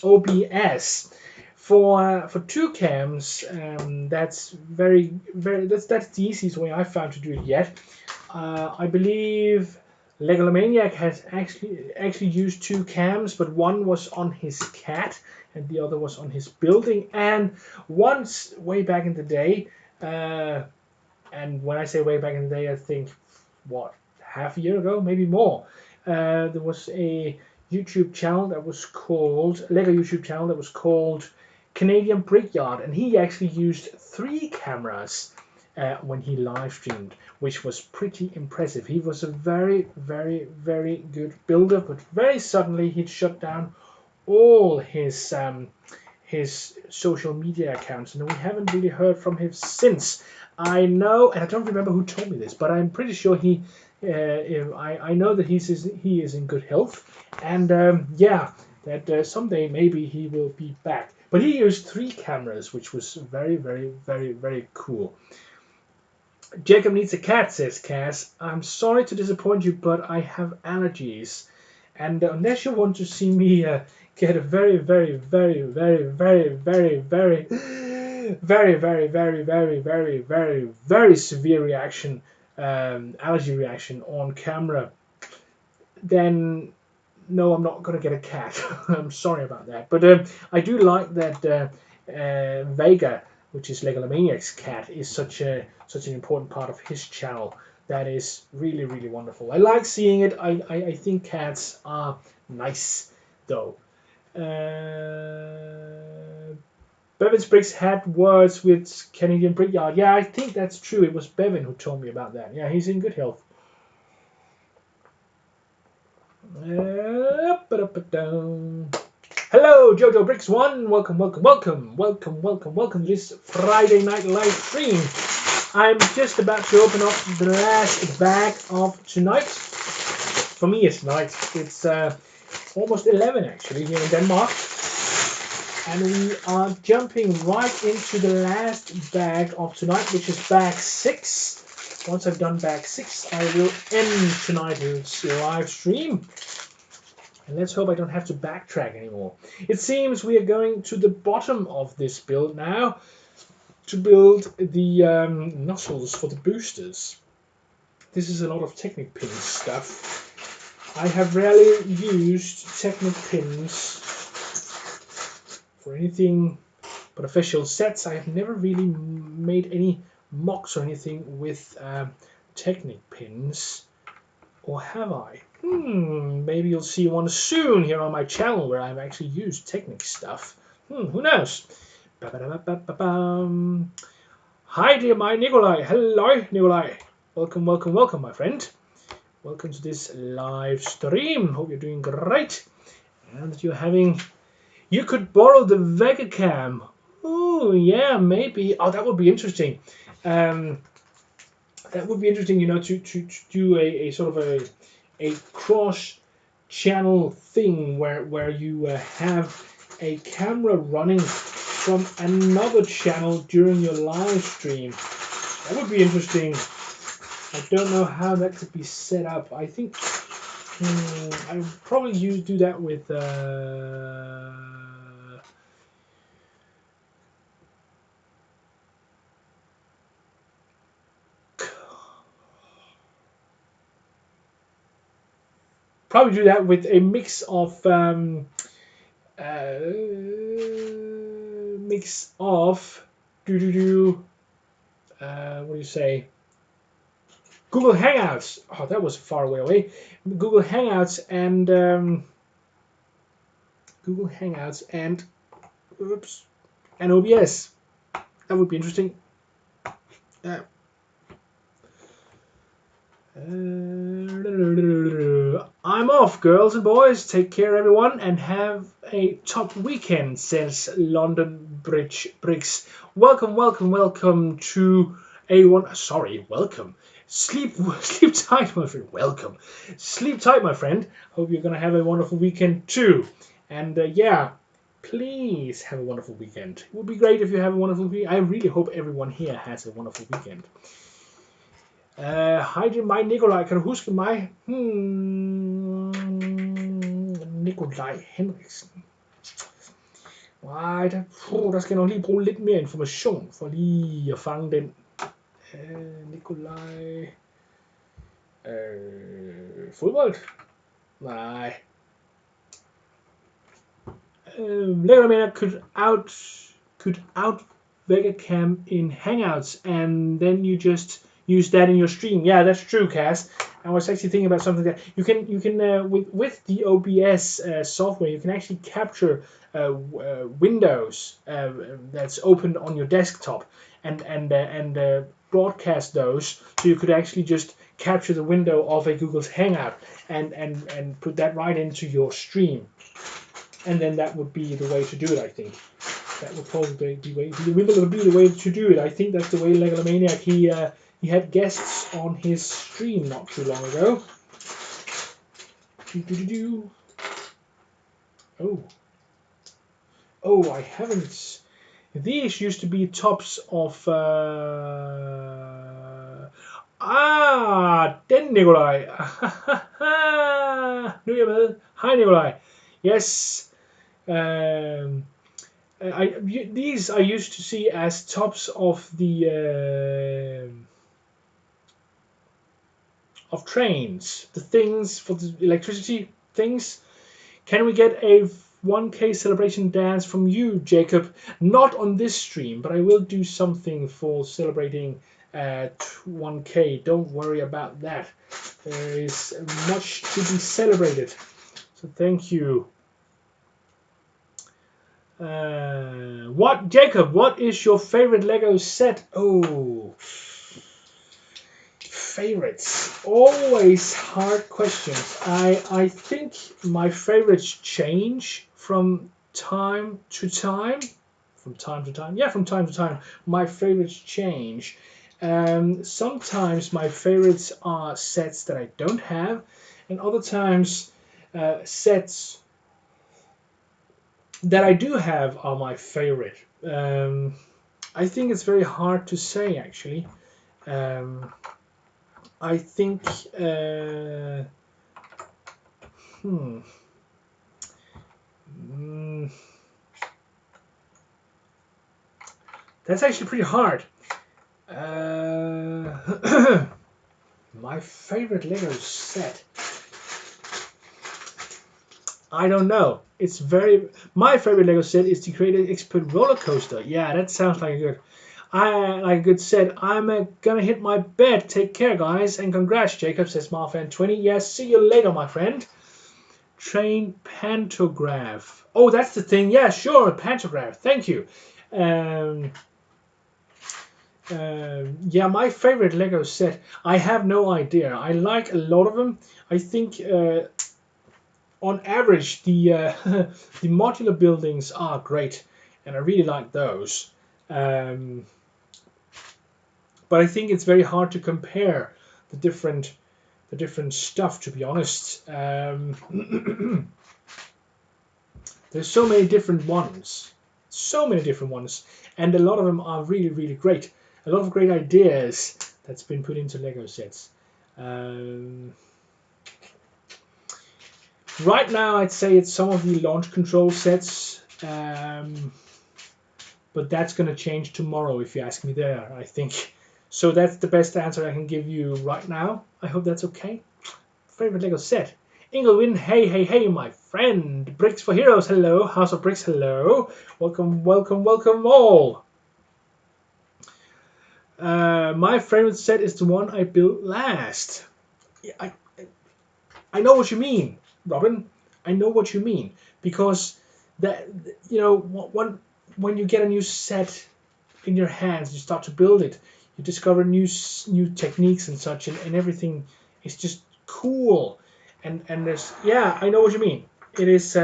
OBS for 2 cams. That's that's the easiest way I've found to do it yet. I believe Legalomaniac has actually used 2 cams, but one was on his cat and the other was on his building. And once way back in the day. And when I say way back in the day, I think, what, half a year ago, maybe more, there was a YouTube channel that was called, Lego YouTube channel that was called Canadian Brickyard, and he actually used 3 cameras when he live streamed, which was pretty impressive. He was a very, very, very good builder, but very suddenly he'd shut down all his social media accounts, and we haven't really heard from him since. I know, and I don't remember who told me this, but I'm pretty sure I know that he is in good health, and yeah, that someday maybe he will be back. But he used 3 cameras, which was very, very, very, very cool. Jacob needs a cat, says Cass. I'm sorry to disappoint you, but I have allergies. And unless you want to see me get a very, very, very, very, very, very, very, very, very, very, very, very, very, very severe reaction, allergy reaction on camera, then no, I'm not going to get a cat. I'm sorry about that. But I do like that Vega, which is Legalomaniac's cat, is such an important part of his channel. That is really, really wonderful. I like seeing it. I think cats are nice, though. Bevan's Bricks had words with Canadian Brickyard. Yeah, I think that's true. It was Bevan who told me about that. Yeah, he's in good health. Hello, Jojo Bricks One. Welcome to this Friday night live stream. I'm just about to open up the last bag of tonight. For me, it's night. It's almost 11 actually here in Denmark, and we are jumping right into the last bag of tonight, which is bag 6. Once I've done bag 6, I will end tonight's live stream. And let's hope I don't have to backtrack anymore. It seems we are going to the bottom of this build now to build the nozzles for the boosters. This is a lot of Technic pin stuff. I have rarely used Technic pins for anything but official sets. I have never really made any mocks or anything with Technic pins, or have I? Maybe you'll see one soon here on my channel where I've actually used Technic stuff. Who knows? Hi dear my Nikolai. Hello Nikolai. Welcome, my friend. Welcome to this live stream. Hope you're doing great. And that you're having... You could borrow the Vega cam. Oh yeah, maybe. Oh, that would be interesting. That would be interesting, you know, to do a sort of a cross-channel thing where you have a camera running from another channel during your live stream. That would be interesting. I don't know how that could be set up. I think I would probably do that with a mix of what do you say? Google Hangouts. Oh, that was far away. Google Hangouts and and OBS. That would be interesting. I'm off, girls and boys. Take care, everyone, and have a top weekend, says London Bridge Bricks. Welcome to A1. Sorry, welcome. Sleep tight, my friend. Welcome. Sleep tight, my friend. Hope you're going to have a wonderful weekend, too. And, yeah, please have a wonderful weekend. It would be great if you have a wonderful weekend. I really hope everyone here has a wonderful weekend. Hej, mig Nikolaj. Kan du huske mig? Nikolaj Henriksen. Nej, der skal jeg nok lige bruge lidt mere information for lige at fange den. Nikolaj. Fodbold? Nej. Legalomaniac could out Vega cam in Hangouts, and then you just use that in your stream. Yeah, that's true, Cass. I was actually thinking about something that you can with the OBS software, you can actually capture windows that's opened on your desktop and broadcast those. So you could actually just capture the window of a Google's Hangout and put that right into your stream. And then that would be the way to do it, I think. That would probably be the way to do it. I think that's the way Legalomaniac, he had guests on his stream not too long ago. Oh. Oh, I haven't. These used to be tops of. Den Nikolaj. Nu er jeg med. Hej Nikolaj. Yes. Um, these I used to see as tops of the of trains, the things for the electricity things. Can we get a 1K celebration dance from you, Jacob? Not on this stream, but I will do something for celebrating 1K. Don't worry about that. There is much to be celebrated. So thank you. Jacob, what is your favorite Lego set? Oh, favorites. Always hard questions. I think my favorites change from time to time. From time to time. Yeah, from time to time. My favorites change. Sometimes my favorites are sets that I don't have, and other times sets that I do have are my favorite. I think it's very hard to say actually. I think that's actually pretty hard. My favorite Lego set. I don't know. It's very. My favorite Lego set is the Creative Expert roller coaster. Yeah, that sounds like a good. Like a good set. I'm gonna hit my bed. Take care, guys, and congrats, Jacob, says Marfan20. Yes, see you later, my friend. Train pantograph. Oh, that's the thing. Yeah, sure, pantograph. Thank you. Yeah, my favorite Lego set. I have no idea. I like a lot of them. I think. On average, the the modular buildings are great, and I really like those. But I think it's very hard to compare the different stuff. To be honest, there's so many different ones, and a lot of them are really great. A lot of great ideas that's been put into Lego sets. Right now, I'd say it's some of the launch control sets, but that's going to change tomorrow if you ask me there, I think. So that's the best answer I can give you right now. I hope that's okay. Favorite Lego set? Inglewind, hey, my friend. Bricks for Heroes, hello. House of Bricks, hello. Welcome all. My favorite set is the one I built last. I know what you mean, Robin. I know what you mean because that when you get a new set in your hands, you start to build it. You discover new techniques and such, and everything is just cool. And there's I know what you mean. It is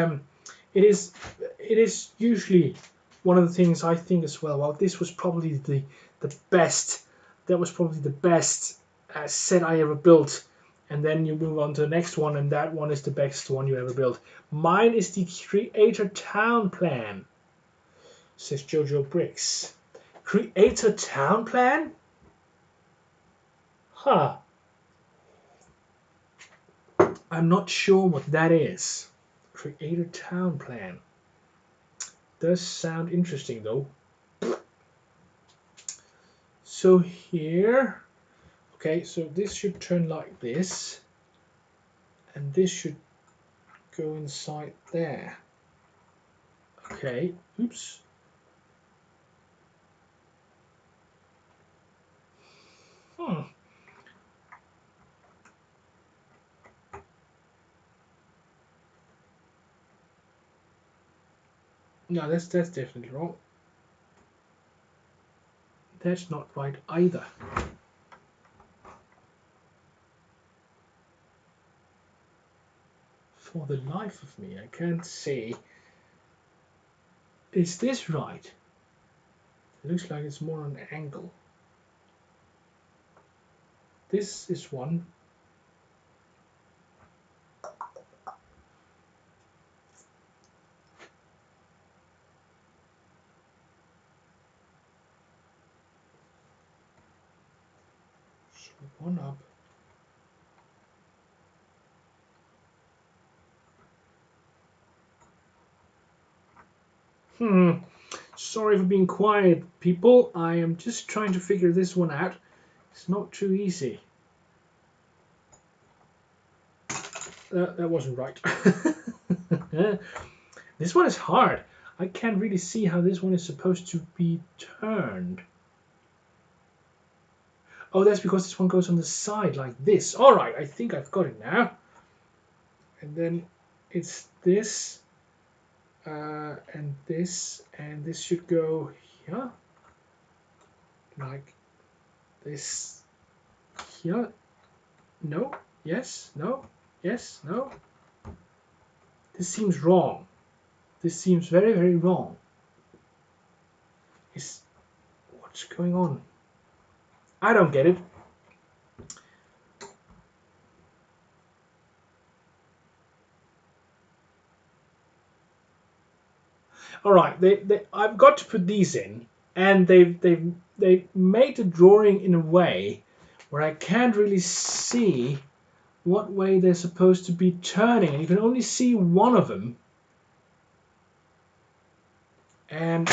usually one of the things I think as well. Well, this was probably the best. That was probably the best set I ever built. And then you move on to the next one, and that one is the best one you ever built. Mine is the Creator Town Plan, says Jojo Bricks. Creator Town Plan? Huh. I'm not sure what that is. Creator Town Plan. Does sound interesting though. So here, okay, so this should turn like this, and this should go inside there. Okay, oops. No, that's definitely wrong. That's not right either. For the life of me, I can't see. Is this right? It looks like it's more on an angle. This is one. One up. Sorry for being quiet, people. I am just trying to figure this one out. It's not too easy. That wasn't right. This one is hard. I can't really see how this one is supposed to be turned. Oh, that's because this one goes on the side like this. All right, I think I've got it now. And then it's this, and this should go here, like this here. No, yes, no, yes, no. This seems wrong. This seems very, very wrong. What's going on? I don't get it. All right, I've got to put these in, and they've made the drawing in a way where I can't really see what way they're supposed to be turning, and you can only see one of them, and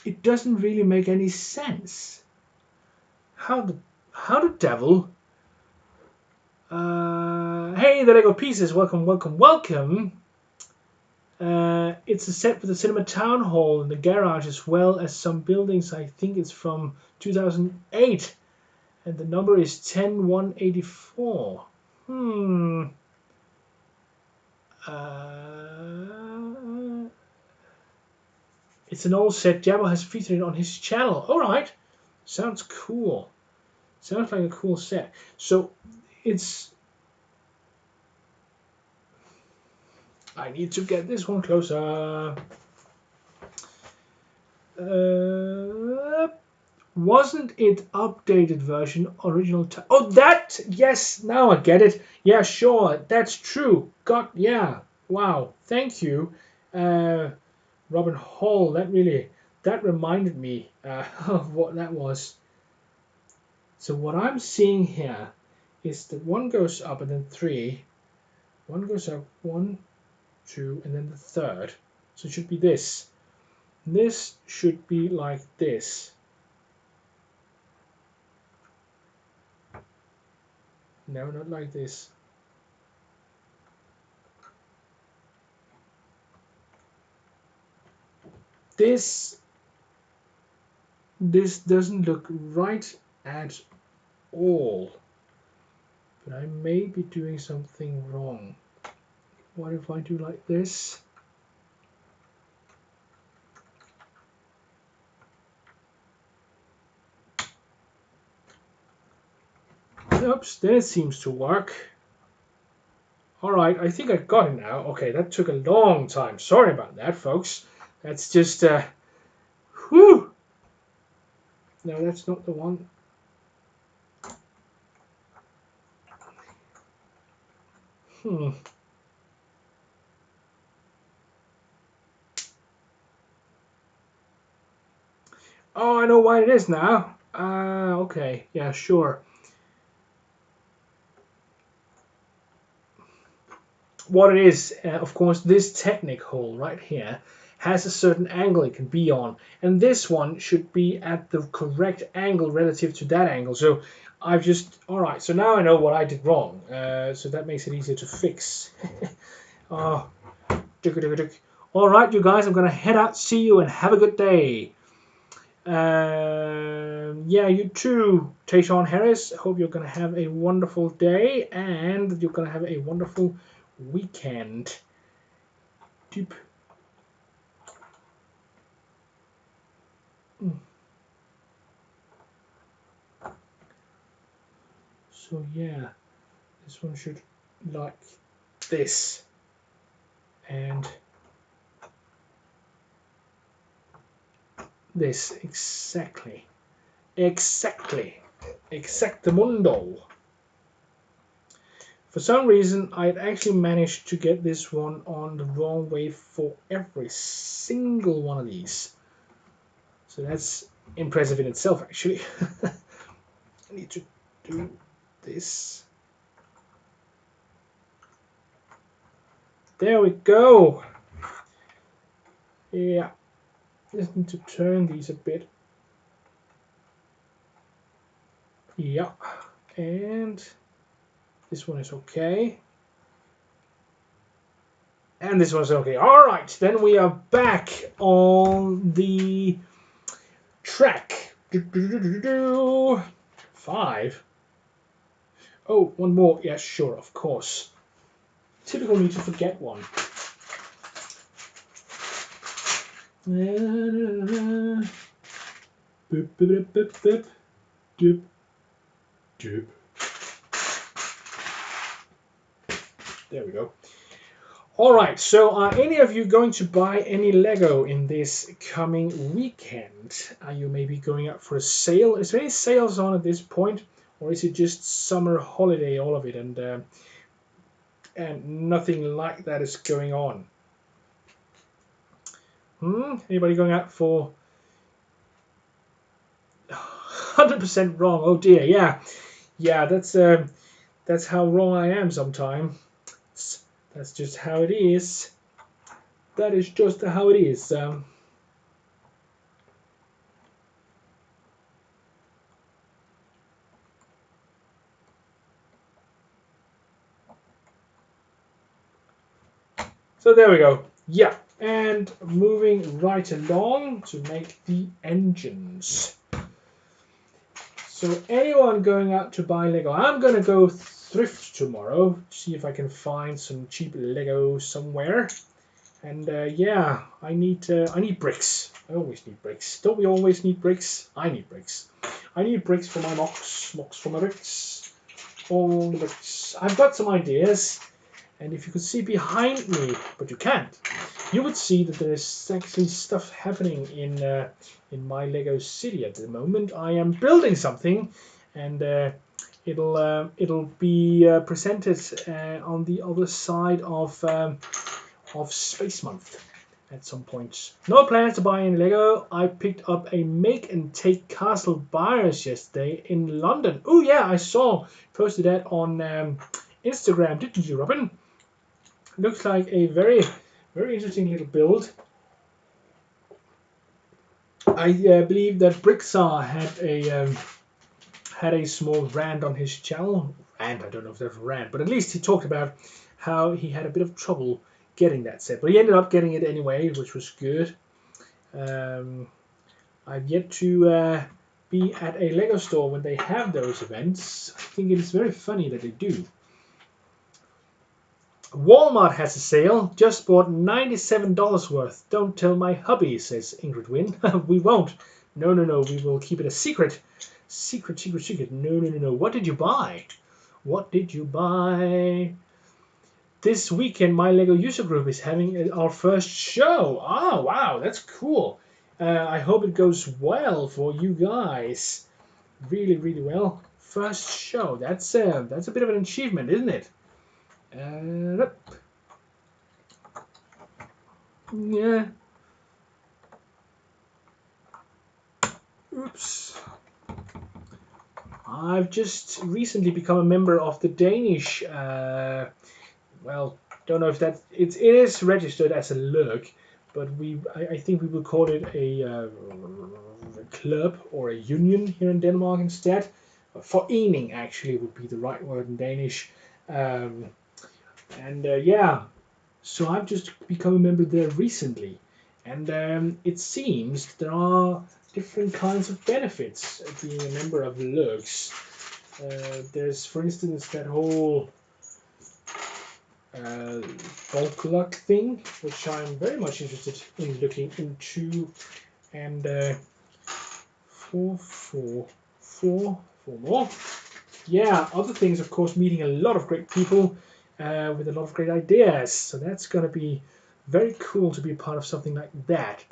it doesn't really make any sense. How the devil? Hey, the Lego pieces! Welcome, welcome, welcome. It's a set for the cinema town hall in the garage, as well as some buildings. I think it's from 2008, and the number is 10184. It's an old set. Jabba has featured it on his channel. All right, sounds cool. Sounds like a cool set. So it's. I need to get this one closer. Wasn't it updated version original? Oh, that, yes, now I get it. Yeah, sure, that's true. God, yeah, wow, thank you, Robin Hall. That reminded me of what that was. So what I'm seeing here is that one goes up and then three. One goes up, 1, 2, and then the third. So it should be this. This should be like this. No, not like this. This doesn't look right at all. But I may be doing something wrong. What if I do like this? Oops, then it seems to work. Alright, I think I got it now. Okay, that took a long time. Sorry about that, folks. That's just, whew! No, that's not the one. Oh, I know why it is now. Okay, yeah, sure. What it is, of course, this Technic hole right here has a certain angle it can be on, and this one should be at the correct angle relative to that angle. So I've just, all right, so now I know what I did wrong, so that makes it easier to fix. Oh, all right, you guys, I'm gonna head out, see you, and have a good day. Yeah, you too, Tayshawn Harris. Hope you're gonna have a wonderful day, and you're gonna have a wonderful weekend. Deep. So yeah, this one should like this, and this exactly, exactamundo. For some reason, I'd actually managed to get this one on the wrong way for every single one of these. So that's impressive in itself, actually. I need to do this. There we go. Yeah, just need to turn these a bit. Yeah, and this one is okay. And this one's okay. All right, then we are back on the track. 5. Oh, one more. Yeah, sure, of course. Typical me to forget one. Boop, boop, boop, boop, boop. Doop, doop. There we go. All right, so are any of you going to buy any Lego in this coming weekend? Are you maybe going out for a sale? Is there any sales on at this point, or is it just summer holiday, all of it, and nothing like that is going on? Anybody going out for 100% wrong? Oh dear, yeah, that's how wrong I am sometimes. That's just how it is. That is just how it is. So there we go. Yeah, and moving right along to make the engines. So anyone going out to buy Lego? I'm gonna go thrift tomorrow. See if I can find some cheap Lego somewhere. And yeah, I need bricks. I always need bricks. Don't we always need bricks? I need bricks. I need bricks for my mocks for my bricks. All the bricks. I've got some ideas. And if you could see behind me, but you can't, you would see that there's actually stuff happening in my Lego city at the moment. I am building something, and it'll be presented on the other side of Space Month at some point. No plans to buy any Lego. I picked up a make and take castle buyers yesterday in London. Oh yeah, I saw posted that on Instagram, didn't you, Robin? Looks like a very, very interesting little build. I believe that Bricksar had a small rant on his channel, and I don't know if that's a rant, but at least he talked about how he had a bit of trouble getting that set, but he ended up getting it anyway, which was good. I've yet to be at a Lego store when they have those events. I think it is very funny that they do. Walmart has a sale. Just bought $97 worth. Don't tell my hubby, says Ingrid Wynn. We won't. No. We will keep it a secret. Secret. No. What did you buy? What did you buy? This weekend, my Lego user group is having our first show. Oh, wow. That's cool. I hope it goes well for you guys. Really, really well. First show. That's a bit of an achievement, isn't it? Yeah. Oops. I've just recently become a member of the Danish. Well, don't know if that it is registered as a LUG, but I think we will call it a club or a union here in Denmark instead. Forening actually would be the right word in Danish. Yeah, so I've just become a member there recently, and it seems there are different kinds of benefits of being a member of LUGs. There's, for instance, that whole bulk lug thing, which I'm very much interested in looking into, and four more. Yeah, other things, of course, meeting a lot of great people with a lot of great ideas. So that's going to be very cool to be a part of something like that.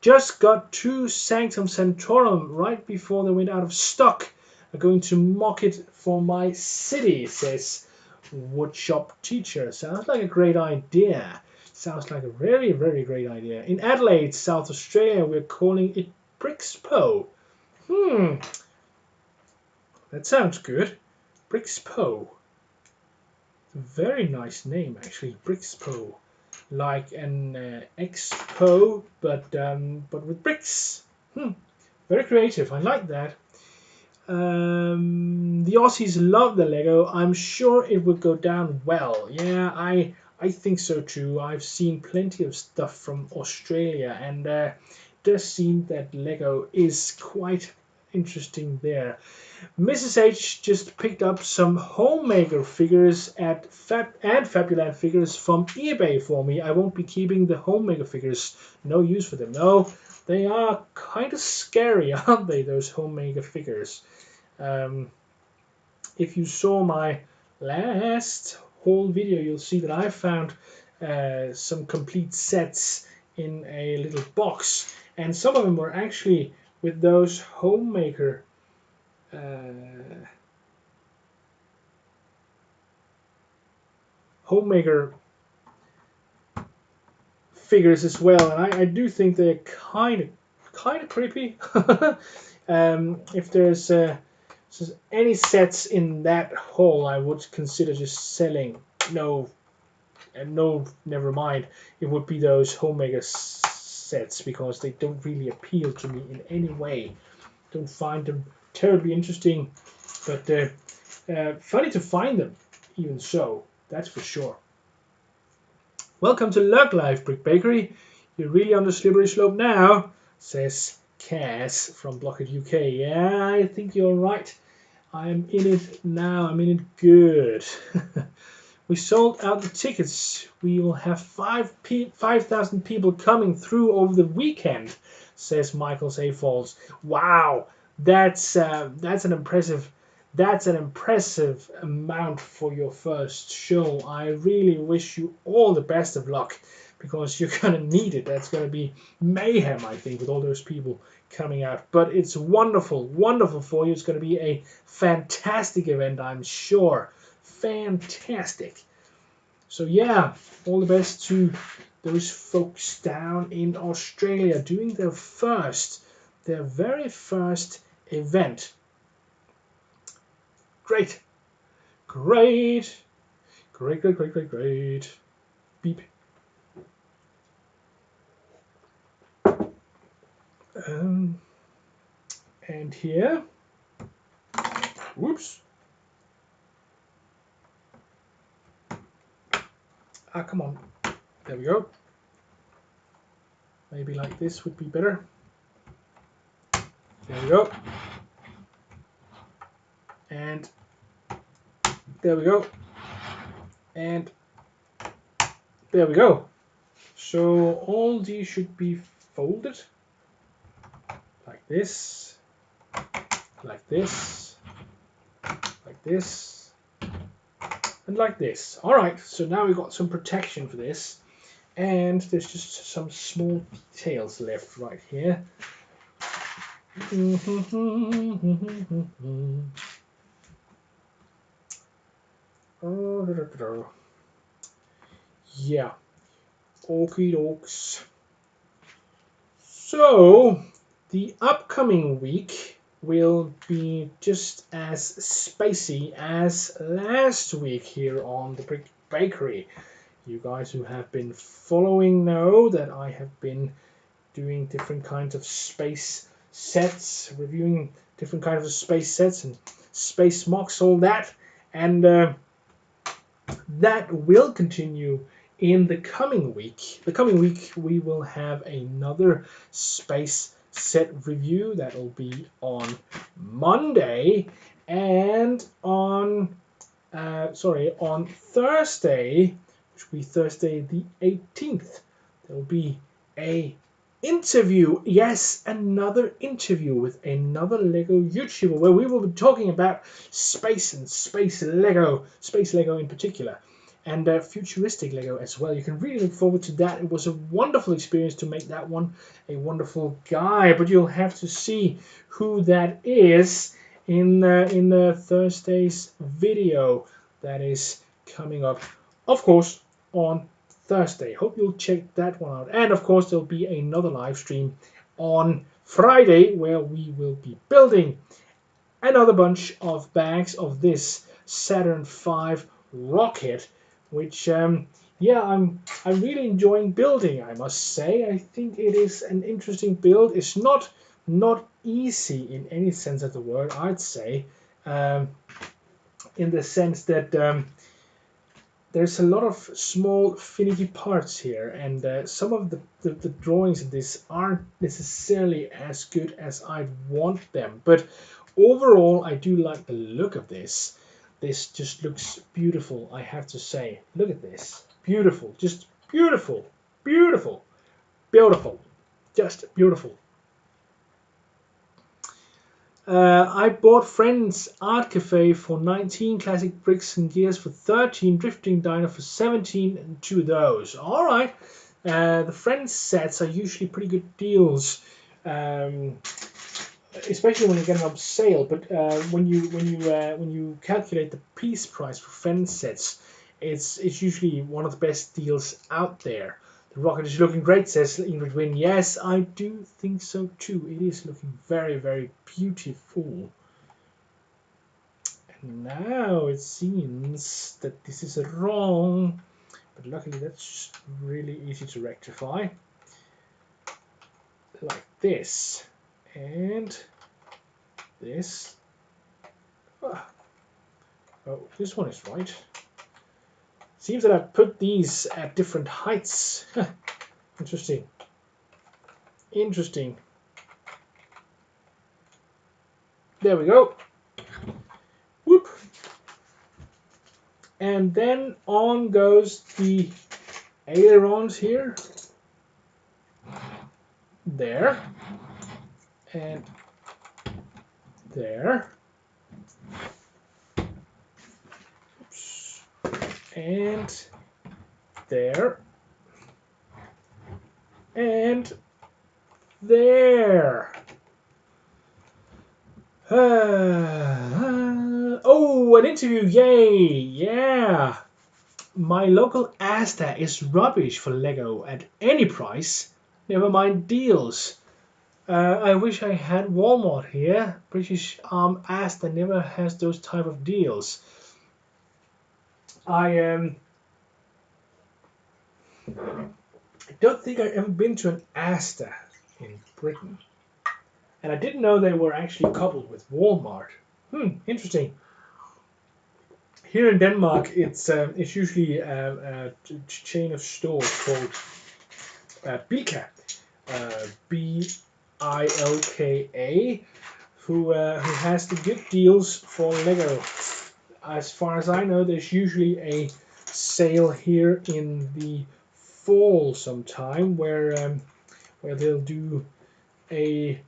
Just got 2 Sanctum Sanctorum right before they went out of stock. I'm going to mock it for my city, says Woodshop Teacher. Sounds like a great idea. Sounds like a very, very great idea. In Adelaide, South Australia, we're calling it Brixpo. That sounds good. Brixpo. Very nice name, actually. Brixpo, like an expo, but with bricks. Very creative. I like that. The Aussies love the Lego. I'm sure it would go down well. Yeah, I think so too. I've seen plenty of stuff from Australia, and it does seem that Lego is quite interesting there. Mrs. H just picked up some homemaker figures at Fabuland figures from eBay for me. I won't be keeping the homemaker figures. No use for them. No, they are kind of scary, aren't they, those homemaker figures? If you saw my last whole video, you'll see that I found some complete sets in a little box, and some of them were actually with those homemaker figures as well, and I do think they're kind of creepy. If there's any sets in that haul, I would consider just selling. No, never mind. It would be those homemaker sets, because they don't really appeal to me in any way. Don't find them terribly interesting, but funny to find them, even so. That's for sure. Welcome to Lug Life, Brick Bakery. You're really on the slippery slope now, says Cass from Blockhead UK. Yeah, I think you're right. I'm in it now. I'm in it good. We sold out the tickets. We will have 5,000 people coming through over the weekend, says Michael Falls. Wow, that's an impressive amount for your first show. I really wish you all the best of luck, because you're gonna need it. That's gonna be mayhem, I think, with all those people coming out. But it's wonderful for you. It's gonna be a fantastic event, I'm sure. Fantastic. So yeah, all the best to those folks down in Australia doing their very first event. Great. Beep. And here, whoops. Come on. There we go. Maybe like this would be better. There we go. And there we go. And there we go. So all these should be folded like this, like this, like this, and like this. All right, so now we've got some protection for this, and there's just some small details left right here. Yeah, okie dokes. So the upcoming week will be just as spacey as last week here on the Brick Bakery. You guys who have been following know that I have been doing different kinds of space sets, reviewing different kinds of space sets and space mocks, all that, and that will continue in the coming week. The coming week we will have another space set review that will be on Monday, and on Thursday, which will be Thursday the 18th, there will be a interview. Yes, another interview with another Lego YouTuber, where we will be talking about space and space Lego in particular, and futuristic Lego as well. You can really look forward to that. It was a wonderful experience to make that one. A wonderful guy, but you'll have to see who that is in Thursday's video that is coming up, of course, on Thursday. Hope you'll check that one out. And of course, there'll be another live stream on Friday where we will be building another bunch of bags of this Saturn V rocket, which yeah, I'm really enjoying building, I must say. I think it is an interesting build. It's not easy in any sense of the word, I'd say, in the sense that there's a lot of small finicky parts here, and some of the drawings in this aren't necessarily as good as I'd want them. But overall, I do like the look of this. This just looks beautiful, I have to say. Look at this. Beautiful. Just beautiful. Beautiful. Beautiful. Just beautiful. I bought Friends Art Cafe for 19, Classic Bricks and Gears for 13, Drifting Diner for 17, and 2 of those. All right. The Friends sets are usually pretty good deals, especially when you get them on sale. But when you calculate the piece price for Friends sets, it's usually one of the best deals out there. The rocket is looking great, says Ingrid Wynn. Yes, I do think so too. It is looking very, very beautiful. And now it seems that this is wrong, but luckily that's really easy to rectify. Like this. And this. Oh, this one is right. Seems that I put these at different heights. Interesting. Interesting. There we go. Whoop. And then on goes the ailerons here. There. And there. Oops. And there. And there. Oh, an interview, yay, yeah. My local Asda is rubbish for Lego at any price, never mind deals. I wish I had Walmart here. British Asda never has those type of deals. I don't think I've ever been to an Asda in Britain. And I didn't know they were actually coupled with Walmart. Interesting. Here in Denmark, it's usually a chain of stores called Bilka, Bilka, who has the good deals for Lego. As far as I know, there's usually a sale here in the fall sometime where they'll do a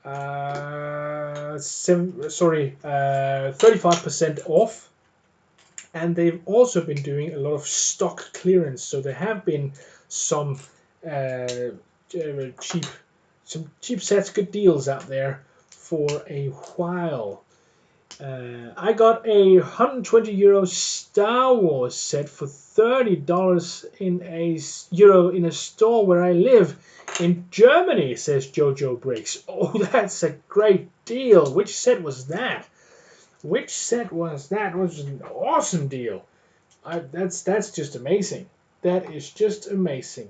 35% off, and they've also been doing a lot of stock clearance. So there have been some cheap sets, good deals out there for a while. I got a €120 Star Wars set for $30 in a store where I live in Germany, says Jojo Briggs. Oh, that's a great deal. Which set was that? Which set was that? It was an awesome deal. That's just amazing. That is just amazing.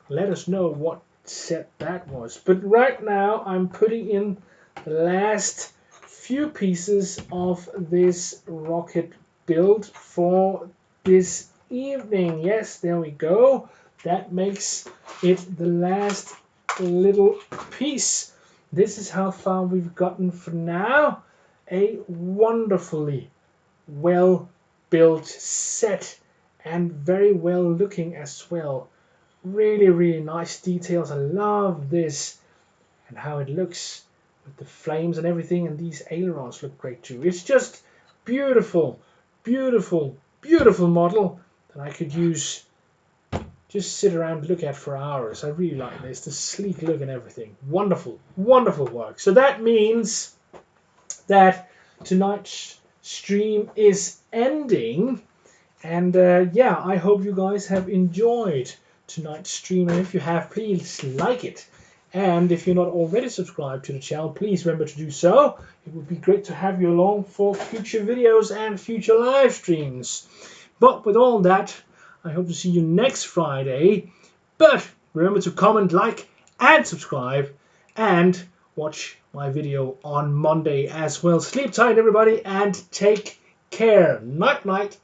Let us know what set that was. But right now I'm putting in the last few pieces of this rocket build for this evening. Yes, there we go. That makes it the last little piece. This is how far we've gotten for now. A wonderfully well built set, and very well looking as well. Really, really nice details. I love this and how it looks with the flames and everything, and these ailerons look great too. It's just beautiful, beautiful, beautiful model that I could use, just sit around and look at for hours. I really like this, the sleek look and everything. Wonderful, wonderful work. So that means that tonight's stream is ending, and yeah, I hope you guys have enjoyed tonight's stream, and if you have, please like it And if you're not already subscribed to the channel, please remember to do so. It would be great to have you along for future videos and future live streams. But with all that, I hope to see you next Friday. But remember to comment, like, and subscribe, and watch my video on Monday as well. Sleep tight, everybody, and take care. Night, night.